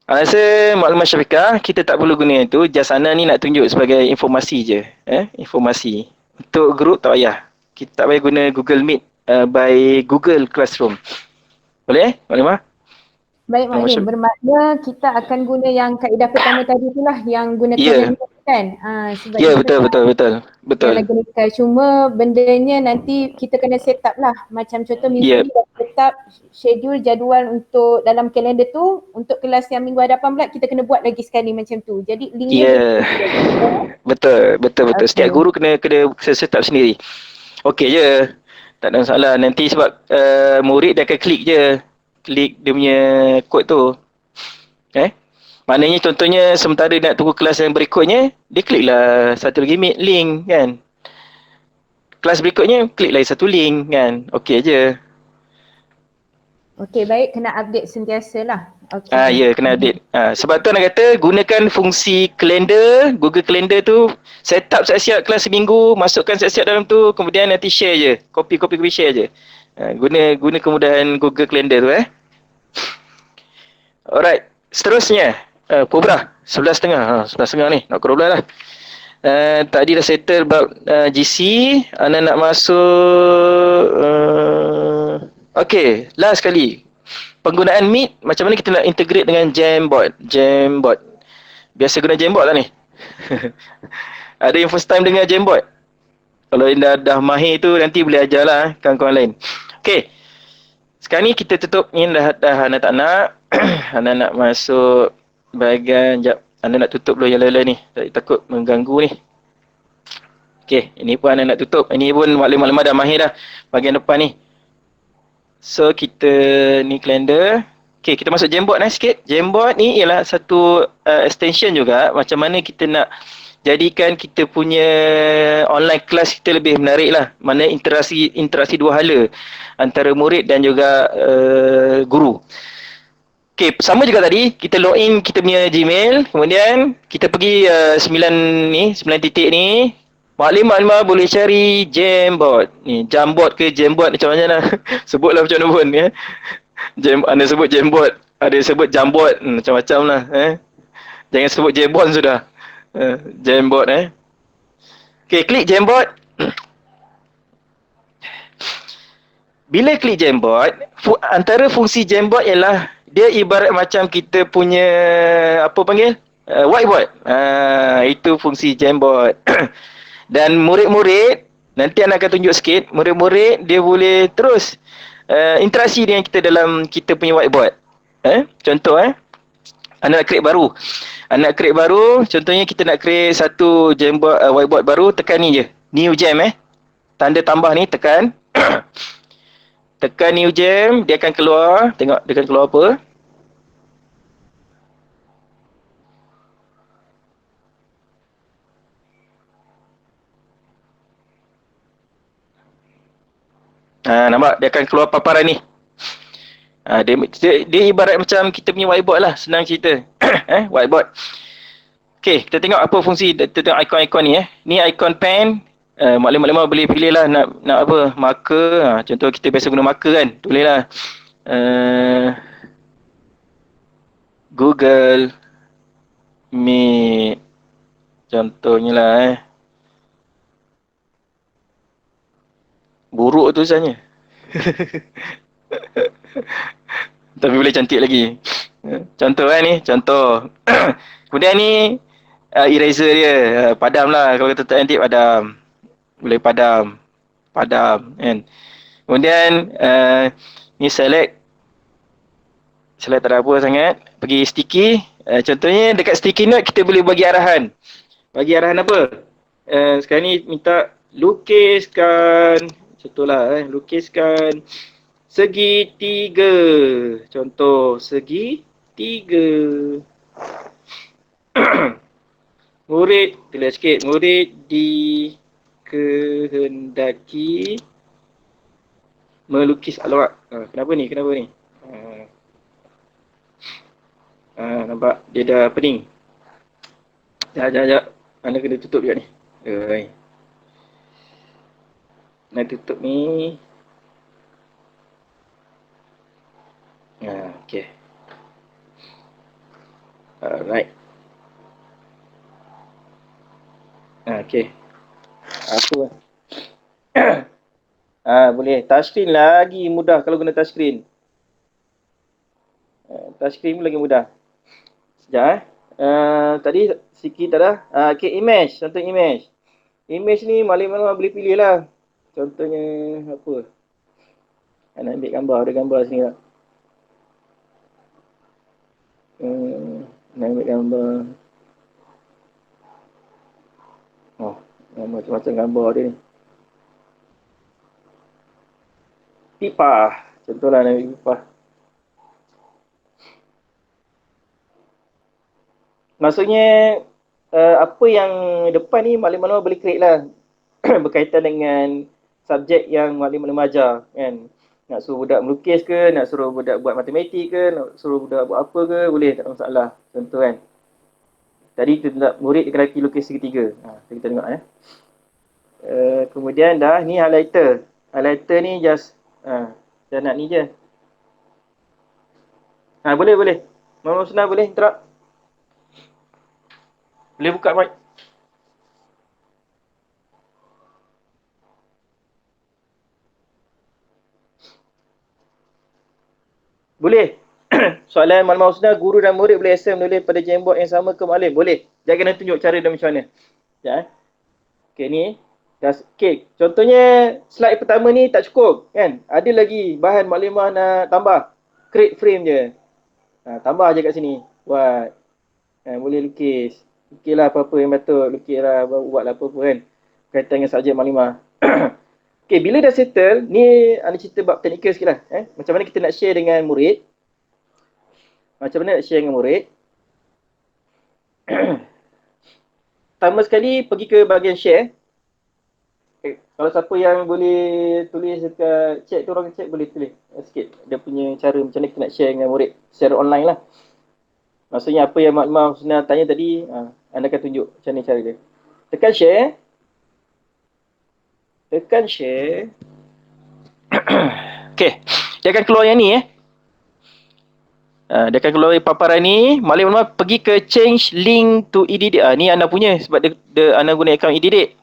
Rasa maklumat Syafiqah kita tak perlu guna itu. Just Ana ni nak tunjuk sebagai informasi je. Informasi. Untuk group tak payah. Kita tak payah guna Google Meet by Google Classroom. Boleh? Maklimah? Baik Maklim, bermakna kita akan guna yang kaedah pertama tadi itulah yang guna kalender kan. Sebab ya, betul. Lagi cuma bendanya nanti kita kena set up lah. Macam contoh minggu ni dah set up schedule jadual untuk dalam kalender tu, untuk kelas yang minggu hadapan pula kita kena buat lagi sekali macam tu. Jadi linknya betul. Okay. Setiap guru kena set up sendiri. Okey je. Tak ada masalah. Nanti sebab murid dia akan klik je. Klik dia punya kod tu. Maknanya contohnya sementara nak tunggu kelas yang berikutnya, dia kliklah satu lagi meet link kan. Kelas berikutnya klik lagi satu link kan. Okey je. Okey, baik, kena update sentiasa lah. Ya, kena update. Sebab tu nak kata gunakan fungsi kalender, Google Calendar tu, set up siap-siap kelas seminggu, masukkan siap-siap dalam tu, kemudian nanti share je. Copy share je. Guna kemudahan Google Calendar tu Alright, seterusnya Pobra 11.30. 11.30 ni, nak ke 12 lah. Tadi dah settle bab GC. Ana nak masuk okay, last sekali. Penggunaan Meet, macam mana kita nak integrate dengan Jamboard. Biasa guna Jamboard lah ni. Ada yang first time dengar Jamboard? Kalau dah mahir tu nanti boleh ajar lah kawan-kawan lain. Okay, sekarang ni kita tutup ni dah Ana tak nak. Ana nak masuk bahagian, jap, Ana nak tutup dulu yang lain-lain ni. Takut mengganggu ni. Okay, ini pun Ana nak tutup. Ini pun maklim-maklimah dah mahir dah bahagian depan ni. So kita ni kalender. Okay, kita masuk Jamboard sikit. Jamboard ni ialah satu extension juga. Macam mana kita nak jadikan kita punya online class kita lebih menarik lah. Mana interaksi dua hala antara murid dan juga guru. Okay, sama juga tadi, kita login kita punya Gmail, kemudian kita pergi 9 titik ni, maklim-maklimah boleh cari Jamboard. Ni, Jamboard ke Jamboard macam mana lah. Sebutlah macam mana pun Anda sebut Jamboard, ada sebut Jamboard, macam-macam lah. Jangan sebut Jamboard sudah. Jamboard Okay, klik Jamboard. Bila klik Jamboard, antara fungsi Jamboard ialah dia ibarat macam kita punya apa panggil? Whiteboard. Itu fungsi Jamboard. Dan murid-murid, nanti Ana akan tunjuk sikit, murid-murid dia boleh terus interaksi dengan kita dalam kita punya whiteboard. Contoh Ana nak create baru. Contohnya kita nak create satu Jamboard whiteboard baru, tekan ni je. New Jam tanda tambah ni tekan. Tekan New Jam, dia akan keluar. Tengok dia akan keluar apa. Nampak? Dia akan keluar paparan ni. Dia ibarat macam kita punya whiteboard lah. Senang cerita. Whiteboard. Okay, kita tengok apa fungsi. Kita tengok ikon-ikon ni. Ni ikon pen. Maklim-maklimah boleh pilih lah nak apa, marker. Contoh kita biasa guna marker kan, tulis lah Google Meet contohnya lah buruk tulisannya tapi boleh cantik lagi. Contoh ni, contoh. Kemudian ni eraser dia, padam lah, kalau kata tak cantik padam. Boleh padam kan. Kemudian ni select tak ada apa sangat. Pergi sticky. Contohnya dekat sticky note kita boleh bagi arahan. Bagi arahan apa? Sekarang ni minta lukiskan, contohlah lukiskan segitiga. Contoh segitiga. 3. Murid, tulis sikit. Murid dikehendaki melukis alamat. Kenapa ni? Nampak? Dia dah pening. Sekejap. Anda kena tutup juga ni. Nak tutup ni. Okay. Alright. Okay. Apa? Boleh. Touchscreen lagi mudah kalau guna touchscreen. Touchscreen pun lagi mudah. Sekejap tadi sikit dah. Okay, image. Contoh image. Image ni maklumat boleh pilih lah. Contohnya apa? Nak ambil gambar. Ada gambar sini tak? Nak ambil gambar. Macam-macam gambar dia ni. Pipa. Contohlah nak ambil pipa. Maksudnya apa yang depan ni maklumat boleh create lah. Berkaitan dengan subjek yang maklumat ajar kan. Nak suruh budak melukis ke, nak suruh budak buat matematik ke, nak suruh budak buat apa ke, boleh, tak ada masalah. Contoh kan. Tadi kita nak murid lelaki lukis segitiga. Kita tengok kemudian dah ni highlighter. Highlighter ni just dah nak ni je. Boleh. Mau senang boleh interrupt. Boleh buka mic. Boleh. Soalan maklumat husna, guru dan murid boleh SM menulis pada Jamboard yang sama ke maklim? Boleh. Jangan kena tunjuk cara dan macam mana. Okay, ni. Okay. Contohnya, slide pertama ni tak cukup. Kan? Ada lagi bahan maklimah nak tambah. Create frame je. Tambah je kat sini. Buat. Boleh lukis. Lukislah apa-apa yang patut. Lukislah, buatlah apa-apa kan. Kaitan dengan subjek maklimah. Okay, bila dah settle, ni ada cerita bab teknikal sikit lah. Macam mana kita nak share dengan murid. Pertama sekali, pergi ke bahagian share. Okay. Kalau siapa yang boleh tulis dekat chat tu, orang chat boleh tulis sikit. Dia punya cara macam mana kita nak share dengan murid secara online lah. Maksudnya apa yang maklumat Husna tanya tadi, anda akan tunjuk macam mana cara dia. Tekan share. Okay. Dia akan keluar yang ni dia akan keluar paparan ni. Maklumat pergi ke change link to e-didik. Ni anda punya sebab dia anda guna akaun e-didik.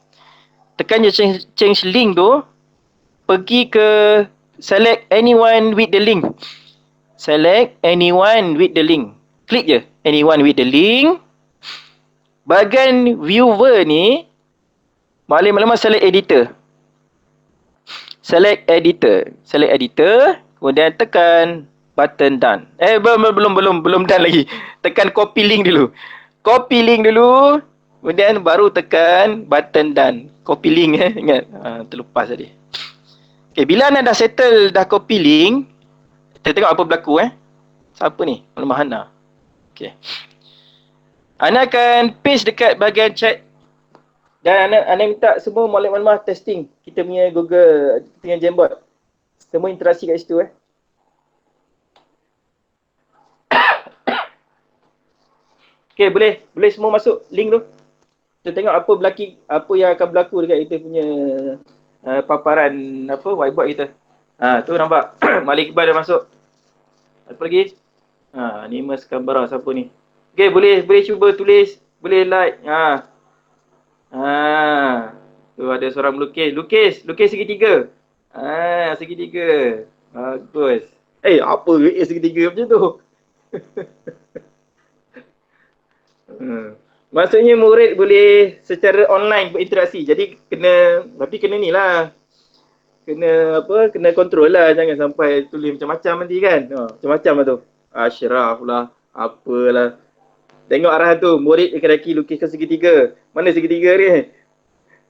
Tekan je change link tu. Pergi ke select anyone with the link. Klik je anyone with the link. Bahagian viewer ni, maklumat select editor. Kemudian tekan button done. Belum done lagi. Tekan copy link dulu. Kemudian baru tekan button done. Copy link ingat. Terlepas tadi. Okay, bila anda dah settle dah copy link, kita tengok apa berlaku Siapa ni? Maklumat Hana. Okay. Anda akan paste dekat bahagian chat. Dan anda minta semua maklumat testing kita punya Google, kita punya Jamboard. Semua interaksi kat situ Okay, boleh semua masuk link tu. Kita tengok apa yang akan berlaku dekat kita punya paparan whiteboard kita. Tu nampak Malik Iqbal dah masuk. Apa lagi? Nimas Kambara siapa ni? Okay, boleh cuba tulis, boleh like. Tu ada seorang melukis. Lukis segitiga. Segitiga. Bagus. Apa segitiga macam tu? Maksudnya murid boleh secara online berinteraksi. Jadi kena ni lah. Kena kontrol lah. Jangan sampai tulis macam-macam nanti kan. Macam-macam lah tu. Ashraf lah. Apalah. Tengok arahan tu. Murid lelaki lukiskan segitiga. Mana segitiga ni?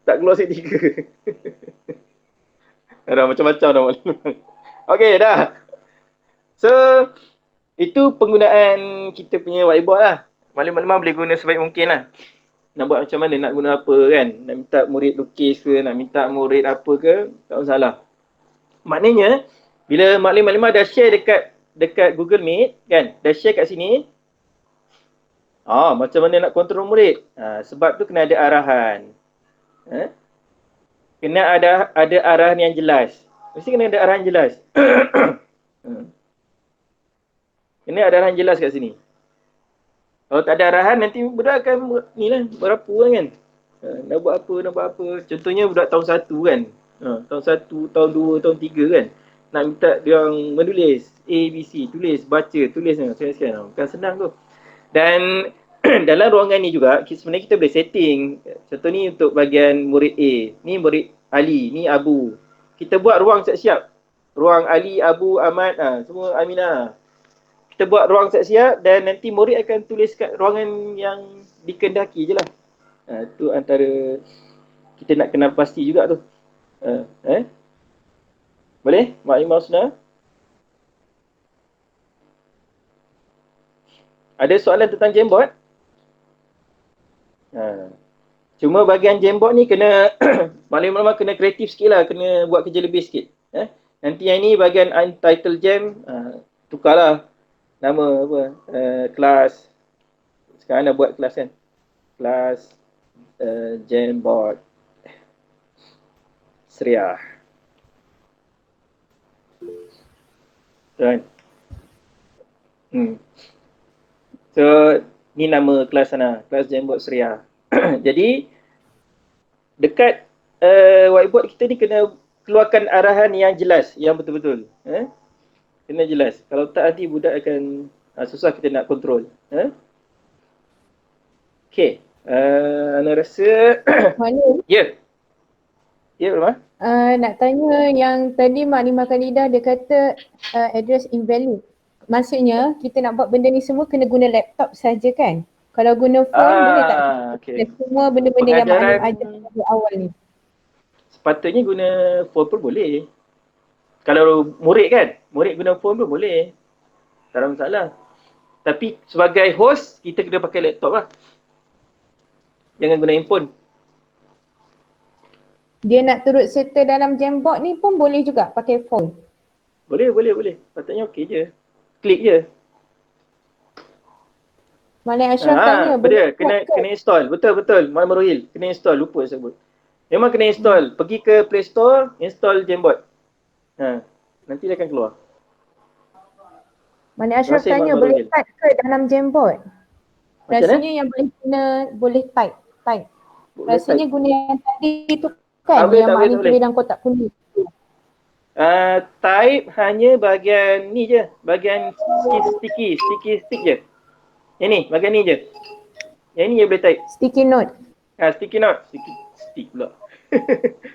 Tak keluar segitiga. Ada macam-macam dah. Okay, dah. So, Itu penggunaan kita punya whiteboard lah. Maklumat boleh guna sebaik mungkin lah. Nak buat macam mana, nak guna apa kan. Nak minta murid lukis ke, nak minta murid apa ke, tak masalah. Maknanya, bila maklumat dah share dekat Google Meet kan, dah share kat sini, macam mana nak kontrol murid? Sebab tu kena ada arahan. Kena ada arahan yang jelas. Mesti kena ada arahan jelas. Kena ada arahan jelas kat sini. Kalau tak ada arahan, nanti budak akan ni lah, berapu kan. Nak buat apa. Contohnya budak tahun 1 kan. Tahun 1, tahun 2, tahun 3 kan. Nak minta dia orang menulis A, B, C, tulis, baca, tulis sekian-sekian. Bukan senang tu. Dan dalam ruangan ni juga, sebenarnya kita boleh setting. Contoh ni untuk bahagian murid A. Ni murid Ali, ni Abu. Kita buat ruang siap-siap. Ruang Ali, Abu, Ahmad, semua Aminah. Kita buat ruang siap-siap dan nanti murid akan tulis kat ruangan yang dikehendaki je lah. Tu antara kita nak kenal pasti juga tu. Boleh? Maklumat Husna? Ada soalan tentang Jamboard? Cuma bahagian Jamboard ni kena maklumat kena kreatif sikit lah. Kena buat kerja lebih sikit. Nanti yang ni bahagian Untitled Jam, tukarlah nama apa, kelas. Sekarang dah buat kelas kan. Kelas Jamboard Seriah. Kan? So, ni nama kelas sana. Kelas Jamboard Seriah. Jadi, dekat whiteboard kita ni kena keluarkan arahan yang jelas, yang betul-betul. Kena jelas. Kalau tak nanti budak akan susah kita nak kontrol. Okay. Ana rasa Mana? Ya. Ya, Rama? Nak tanya yang tadi Maklimah Khalidah dia kata address invalid. Maksudnya kita nak buat benda ni semua kena guna laptop saja kan? Kalau guna phone boleh tak? Okay. Semua benda-benda yang Pengajaran Maklim ajar di awal ni. Sepatutnya guna phone pun boleh. Kalau murid kan, murid guna phone pun boleh. Tak ada masalah. Tapi sebagai host, kita kena pakai laptop lah. Jangan guna handphone. Dia nak turut serta dalam Jamboard ni pun boleh juga pakai phone. Boleh. Patutnya okey je. Klik je. Malay Ashraf tanya. Betul. Kena install. Betul. Muhammad Rohil. Kena install. Lupa sebut. Memang kena install. Pergi ke Play Store, install Jamboard. Nanti dia akan keluar. Malay Ashraf tanya boleh type ke dalam Jamboard? Rasanya yang boleh type. Rasanya guna yang tadi tu kan, yang Maklim tulis dalam kotak kuning. Type hanya bahagian ni je. Bahagian sticky stick je. Yang ni, bahagian ni je. Yang ni je boleh type. Sticky note. Sticky note. Stick pula.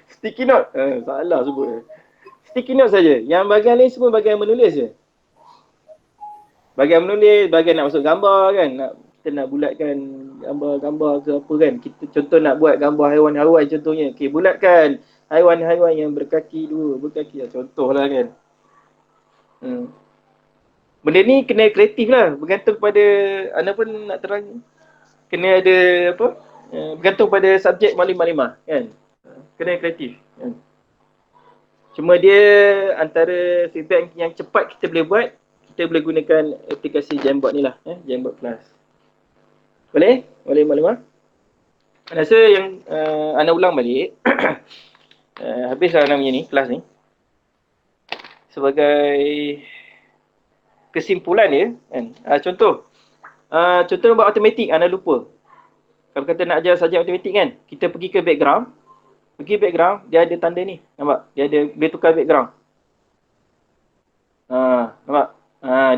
Sticky note. Salah sebut. Sticky note saja. Yang bahagian lain semua bahagian menulis je. Bahagian menulis, bahagian nak masuk gambar kan. Kita nak bulatkan gambar-gambar ke apa kan. Kita contoh nak buat gambar haiwan-haiwan contohnya. Okay, bulatkan haiwan-haiwan yang berkaki dua, berkaki lah. Contohlah kan. Benda ni kena kreatif lah. Bergantung pada, Ana pun nak terang. Kena ada apa, bergantung pada subjek maklimah kan. Kena kreatif kan. Cuma dia antara feedback yang cepat kita boleh buat, kita boleh gunakan aplikasi Jamboard ni lah. Jamboard Plus. Boleh maklimah? Ana rasa yang Ana ulang balik. Habislah Ana punya ni, kelas ni. Sebagai kesimpulan dia kan. Contoh buat matematik, Ana lupa. Kalau kata nak ajar subjek matematik kan, kita pergi ke background. Dia ada tanda ni. Nampak? Dia boleh tukar background. Nampak?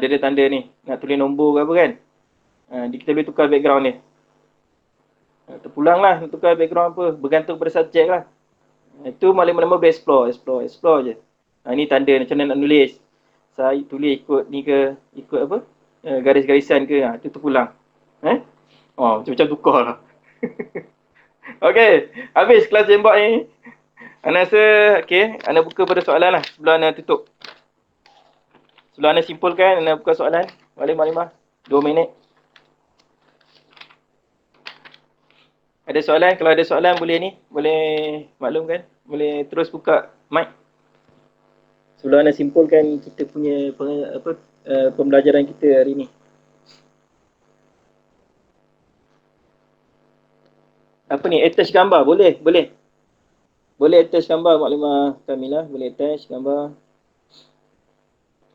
Dia ada tanda ni. Nak tulis nombor ke apa kan. Kita boleh tukar background ni. Terpulang lah nak tukar background apa. Bergantung pada subjek lah. Itu maklumat boleh explore je. Ni tanda macam mana nak nulis. Saya tulis ikut ni ke, ikut apa? Garis-garisan ke. Itu terpulang. Macam-macam tukar lah. Okay, habis kelas Jamboard ni. Ana rasa, okay, Ana buka pada soalan lah sebelum Ana tutup. Sebelum Ana simpulkan, Ana buka soalan. Maklimah. 2 minit. Ada soalan? Kalau ada soalan boleh ni. Boleh maklumkan. Boleh terus buka mic. Sebelum anda simpulkan kita punya pembelajaran kita hari ni. Apa ni? Attach gambar. Boleh. Boleh attach gambar Maklimah Kamilah. Boleh attach gambar.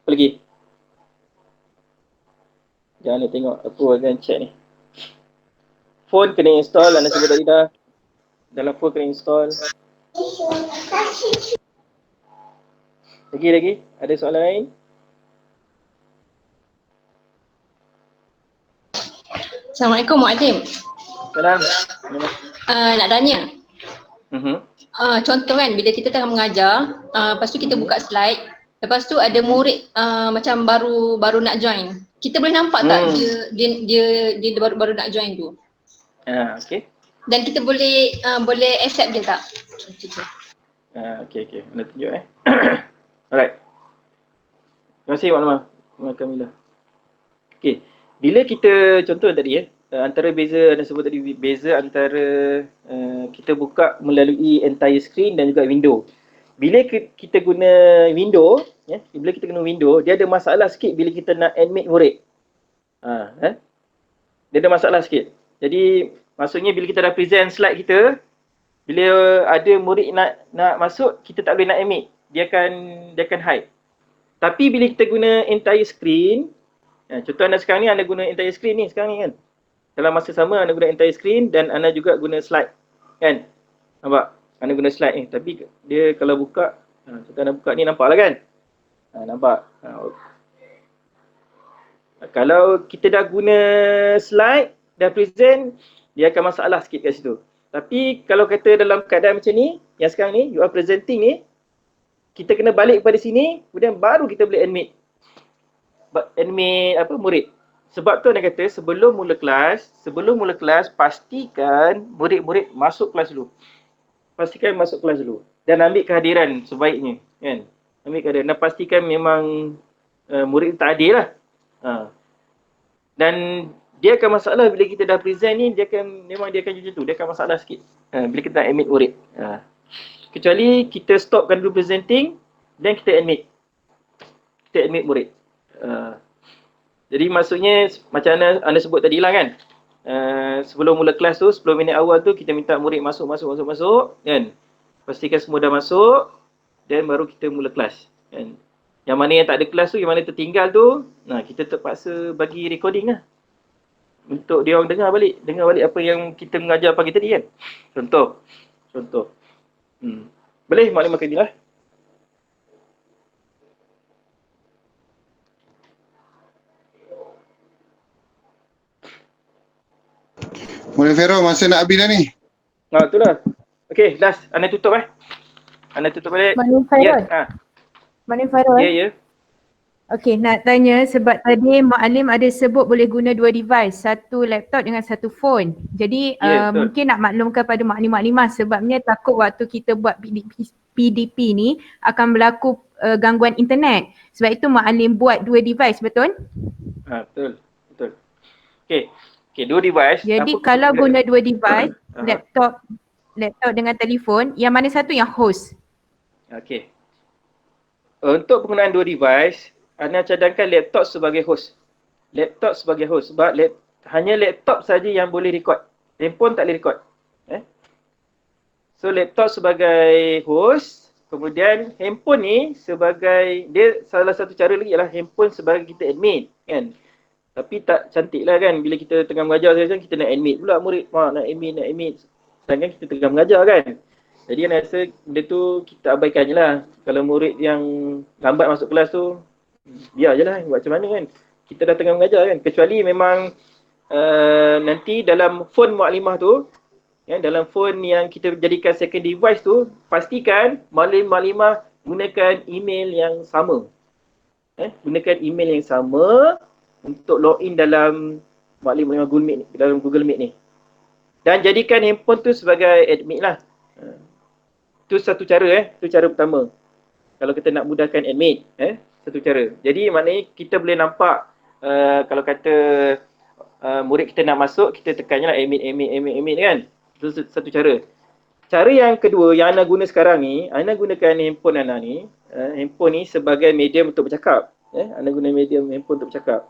Apa lagi? Jangan tengok. Aku akan check ni. Phone kena install. Anda sebut tadi dah. Dalam phone kena install. Lagi? Ada soalan lain? Assalamualaikum Muazim. Salam. Nak tanya. Mhm. Contoh kan bila kita tengah mengajar, lepas tu kita buka slide, lepas tu ada murid macam baru nak join. Kita boleh nampak tak dia baru nak join tu? Okey. Dan kita boleh accept dia tak? Okey. Anda tunjuk Alright. Terima kasih Maklimah Kamilah. Okey. Bila kita contoh tadi antara beza anda sebut tadi, beza antara kita buka melalui entire screen dan juga window. Bila kita guna window, bila kita guna window, dia ada masalah sikit bila kita nak admit murid. Dia ada masalah sikit. Jadi maksudnya bila kita dah present slide kita, bila ada murid nak masuk, kita tak boleh nak admit. Dia akan hide. Tapi bila kita guna entire screen, contoh anda sekarang ni, anda guna entire screen ni sekarang ni kan. Dalam masa sama anda guna entire screen dan anda juga guna slide. Kan? Nampak? Anda guna slide ni. Tapi dia kalau buka, contoh anda buka ni nampak lah kan? Nampak? Kalau kita dah guna slide, dah present, dia akan masalah sikit kat situ. Tapi kalau kata dalam keadaan macam ni, yang sekarang ni, you are presenting ni, kita kena balik pada sini, kemudian baru kita boleh admit murid. Sebab tu anda kata sebelum mula kelas, pastikan murid-murid masuk kelas dulu. Dan ambil kehadiran sebaiknya, kan? Ambil kehadiran dan pastikan memang murid tak adil lah. Dan dia akan masalah bila kita dah present ni, dia akan macam tu, dia akan masalah sikit. Bila kita nak admit murid. Kecuali kita stopkan dulu presenting dan kita admit murid. Jadi maksudnya macam anda sebut tadi lah kan. Sebelum mula kelas tu, 10 minit awal tu kita minta murid masuk kan. Pastikan semua dah masuk dan baru kita mula kelas kan. Yang mana yang tak ada kelas tu, yang mana tertinggal tu, kita terpaksa bagi recording lah. Untuk dia orang dengar balik apa yang kita mengajar pagi tadi kan. Contoh. Boleh Maklimah Kamilah? Boleh Fero, masa nak habis dah ni. Itulah. Okey, last. Anda tutup Anda tutup balik. Maknanya Fairul. Ya. Okey, nak tanya sebab tadi Mak Alim ada sebut boleh guna 2 device, satu laptop dengan satu phone. Jadi mungkin nak maklumkan pada maklimah sebabnya takut waktu kita buat PDP ni akan berlaku gangguan internet. Sebab itu Mak Alim buat 2 device, betul? Betul. Okey, 2 device. Jadi kalau guna 2 device, laptop dengan telefon, yang mana satu yang host? Okey. Untuk penggunaan 2 device, anda cadangkan laptop sebagai host. Sebab hanya laptop saja yang boleh record. Handphone tak boleh record. So laptop sebagai host, kemudian handphone ni sebagai, dia salah satu cara lagi ialah handphone sebagai kita admit kan. Tapi tak cantik lah kan bila kita tengah mengajar saja kita nak admit pula murid. Nak admit. Sedangkan kita tengah mengajar kan. Jadi saya rasa benda tu kita abaikan je lah. Kalau murid yang lambat masuk kelas tu, biar je lah buat macam mana kan. Kita dah tengah mengajar kan. Kecuali memang nanti dalam phone Maklimah tu, dalam phone yang kita jadikan second device tu, pastikan Maklimah gunakan email yang sama. Gunakan email yang sama untuk login dalam Maklimah Google Meet ni. Dan jadikan handphone tu sebagai admit lah. Itu satu cara itu cara pertama. Kalau kita nak mudahkan admit, satu cara. Jadi maknanya kita boleh nampak kalau kata murid kita nak masuk, kita tekannya lah admit kan. Itu satu cara. Cara yang kedua yang Ana guna sekarang ni, Ana gunakan handphone Ana ni, handphone ni sebagai medium untuk bercakap. Ana guna medium handphone untuk bercakap.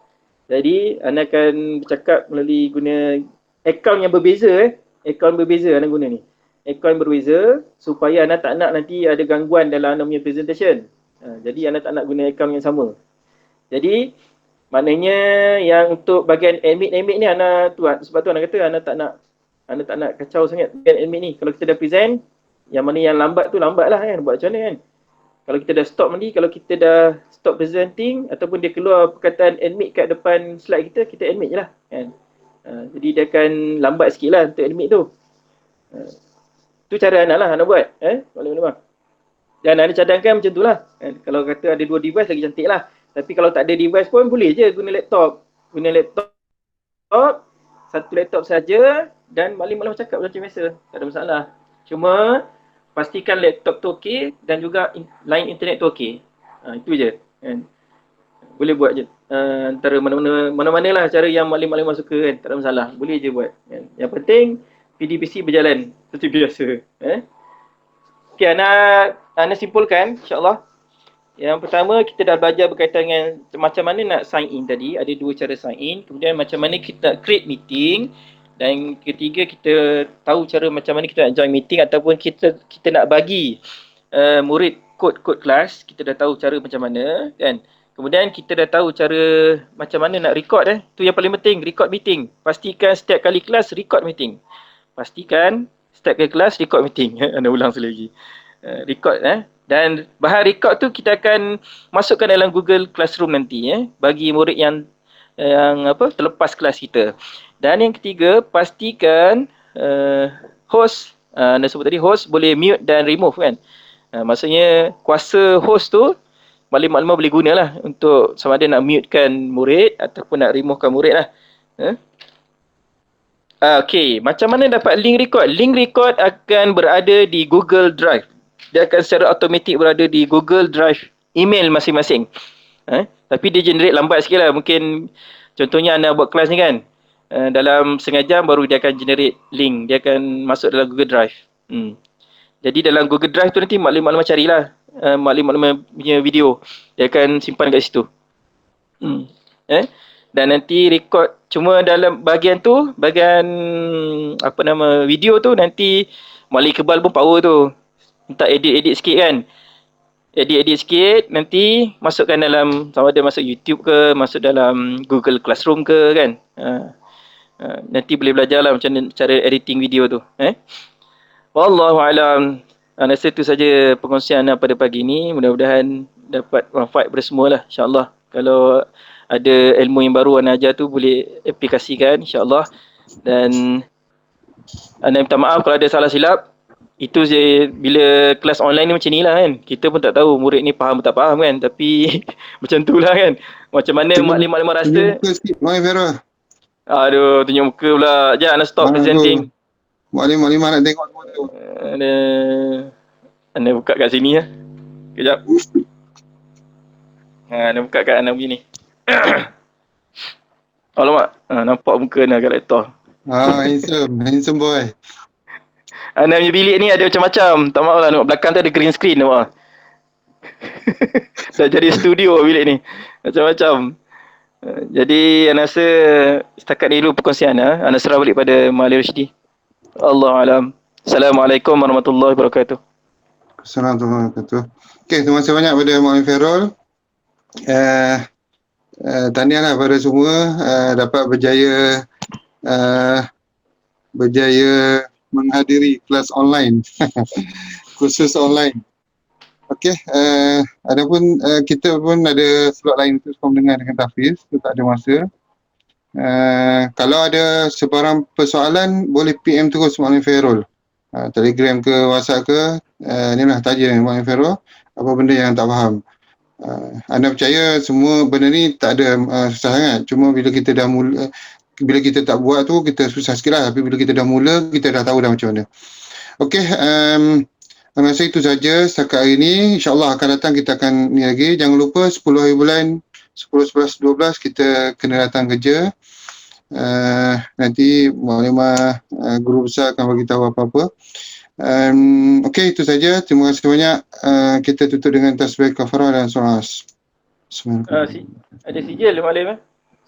Jadi Ana akan bercakap melalui guna akaun yang berbeza. Akaun berbeza Ana guna ni. Akaun berbeza supaya Ana tak nak nanti ada gangguan dalam Ana punya presentation. Jadi Ana tak nak guna akaun yang sama. Jadi maknanya yang untuk bahagian admit ni Ana tu, sebab tu Ana kata Ana tak nak kacau sangat bahagian admit ni. Kalau kita dah present, yang mana yang lambat tu lambat lah kan, buat macam mana kan. Kalau kita dah stop nanti, kalau kita dah stop presenting ataupun dia keluar perkataan admit kat depan slide kita admit je lah kan. Jadi dia akan lambat sikit lah untuk admit tu. Tu cara Ana buat. Boleh. Dan Ana cadangkan macam tu lah. Kalau kata ada 2 device lagi cantik lah. Tapi kalau tak ada device pun boleh je guna laptop. Satu laptop saja dan malam-malam cakap macam biasa. Tak ada masalah. Cuma pastikan laptop tu okey dan juga line internet tu okey. Itu je. Kan? Boleh buat je. Antara mana-mana lah cara yang malam-malam suka kan. Tak ada masalah. Boleh je buat. Kan? Yang penting PDPC berjalan seperti biasa. Okey, Ana simpulkan insya-Allah. Yang pertama, kita dah belajar berkaitan dengan macam mana nak sign in tadi. Ada 2 cara sign in. Kemudian macam mana kita create meeting. Dan ketiga, kita tahu cara macam mana kita nak join meeting ataupun kita nak bagi murid kod kelas. Kita dah tahu cara macam mana kan. Kemudian kita dah tahu cara macam mana nak record. Itu yang paling penting, record meeting. Pastikan setiap kali kelas record meeting. Pastikan setiap kali kelas record meeting. Ana ulang sekali lagi. Record dan bahan record tu kita akan masukkan dalam Google Classroom nanti bagi murid yang terlepas kelas kita. Dan yang ketiga, pastikan host, anda sebut tadi host boleh mute dan remove kan. Maksudnya kuasa host tu maklumat boleh gunalah untuk sama ada nak mutekan murid ataupun nak removekan murid lah. Okey, macam mana dapat link record? Link record akan berada di Google Drive. Dia akan secara automatik berada di Google Drive email masing-masing. Tapi dia generate lambat sikit lah. Mungkin contohnya anda buat kelas ni kan. Dalam setengah jam baru dia akan generate link. Dia akan masuk dalam Google Drive. Jadi dalam Google Drive tu nanti maklumat carilah. Maklumat punya video. Dia akan simpan kat situ. Dan nanti record. Cuma dalam bahagian tu, bahagian video tu nanti Malik Kebal pun power tu. Minta edit sikit kan. Edit sikit, nanti masukkan dalam, sama ada masuk YouTube ke, masuk dalam Google Classroom ke kan. Nanti boleh belajar lah macam mana cara editing video tu. Wallahualam. Rasa itu saja perkongsian pada pagi ni. Mudah-mudahan dapat manfaat kepada semua lah insyaAllah. Kalau ada ilmu yang baru anda ajar tu boleh aplikasikan insyaAllah. Dan anda minta maaf kalau ada salah silap. Itu je, bila kelas online ni macam ni lah kan. Kita pun tak tahu murid ni faham atau tak faham kan. Tapi macam tu lah kan. Macam mana maklim-maklim rasa. Tunjuk muka sikit, Maklim Vera. Aduh, tunjuk muka pula. Sekejap, anda stop presenting. Maklim nak tengok semua tu. Anda buka kat sini lah. Sekejap. Anda buka kat anda begini. Alamak, nampak muka anda kat laptop. Handsome boy. Anda punya bilik ni ada macam-macam. Tak maaf lah, belakang tu ada green screen nampak. Dah jadi studio bilik ni. Macam-macam. Jadi, Ana rasa setakat ni dulu perkongsian. Ana serah balik pada Malik Rushdi. Allahualam. Assalamualaikum warahmatullahi wabarakatuh. Assalamualaikum warahmatullahi wabarakatuh. Okey, terima kasih banyak pada Maklim Fairul. Tahniahlah pada semua dapat berjaya menghadiri kelas online. Kursus online. Okey, adapun kita pun ada slot lain untuk semua mendengar dengan Tafiz, tu tak ada masa. Kalau ada sebarang persoalan boleh PM terus Maklim Fairul. Telegram ke WhatsApp ke, ni lah tanya Maklim Fairul apa benda yang tak faham. Anda percaya semua benda ni tak ada susah sangat. Cuma bila kita dah mula, bila kita tak buat tu kita susah sikit lah. Tapi bila kita dah mula, kita dah tahu dah macam mana. Okey, saya rasa itu saja setakat hari ini. InsyaAllah akan datang kita akan ni lagi. Jangan lupa 10 hari bulan 10, 11, 12 kita kena datang kerja. Nanti maklumat guru besar akan bagi tahu apa-apa. Okey, itu saja. Terima kasih banyak. Kita tutup dengan tasbih kafarah dan solat. Ada sijil Malim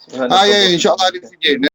Ya, insya-Allah ada sijil.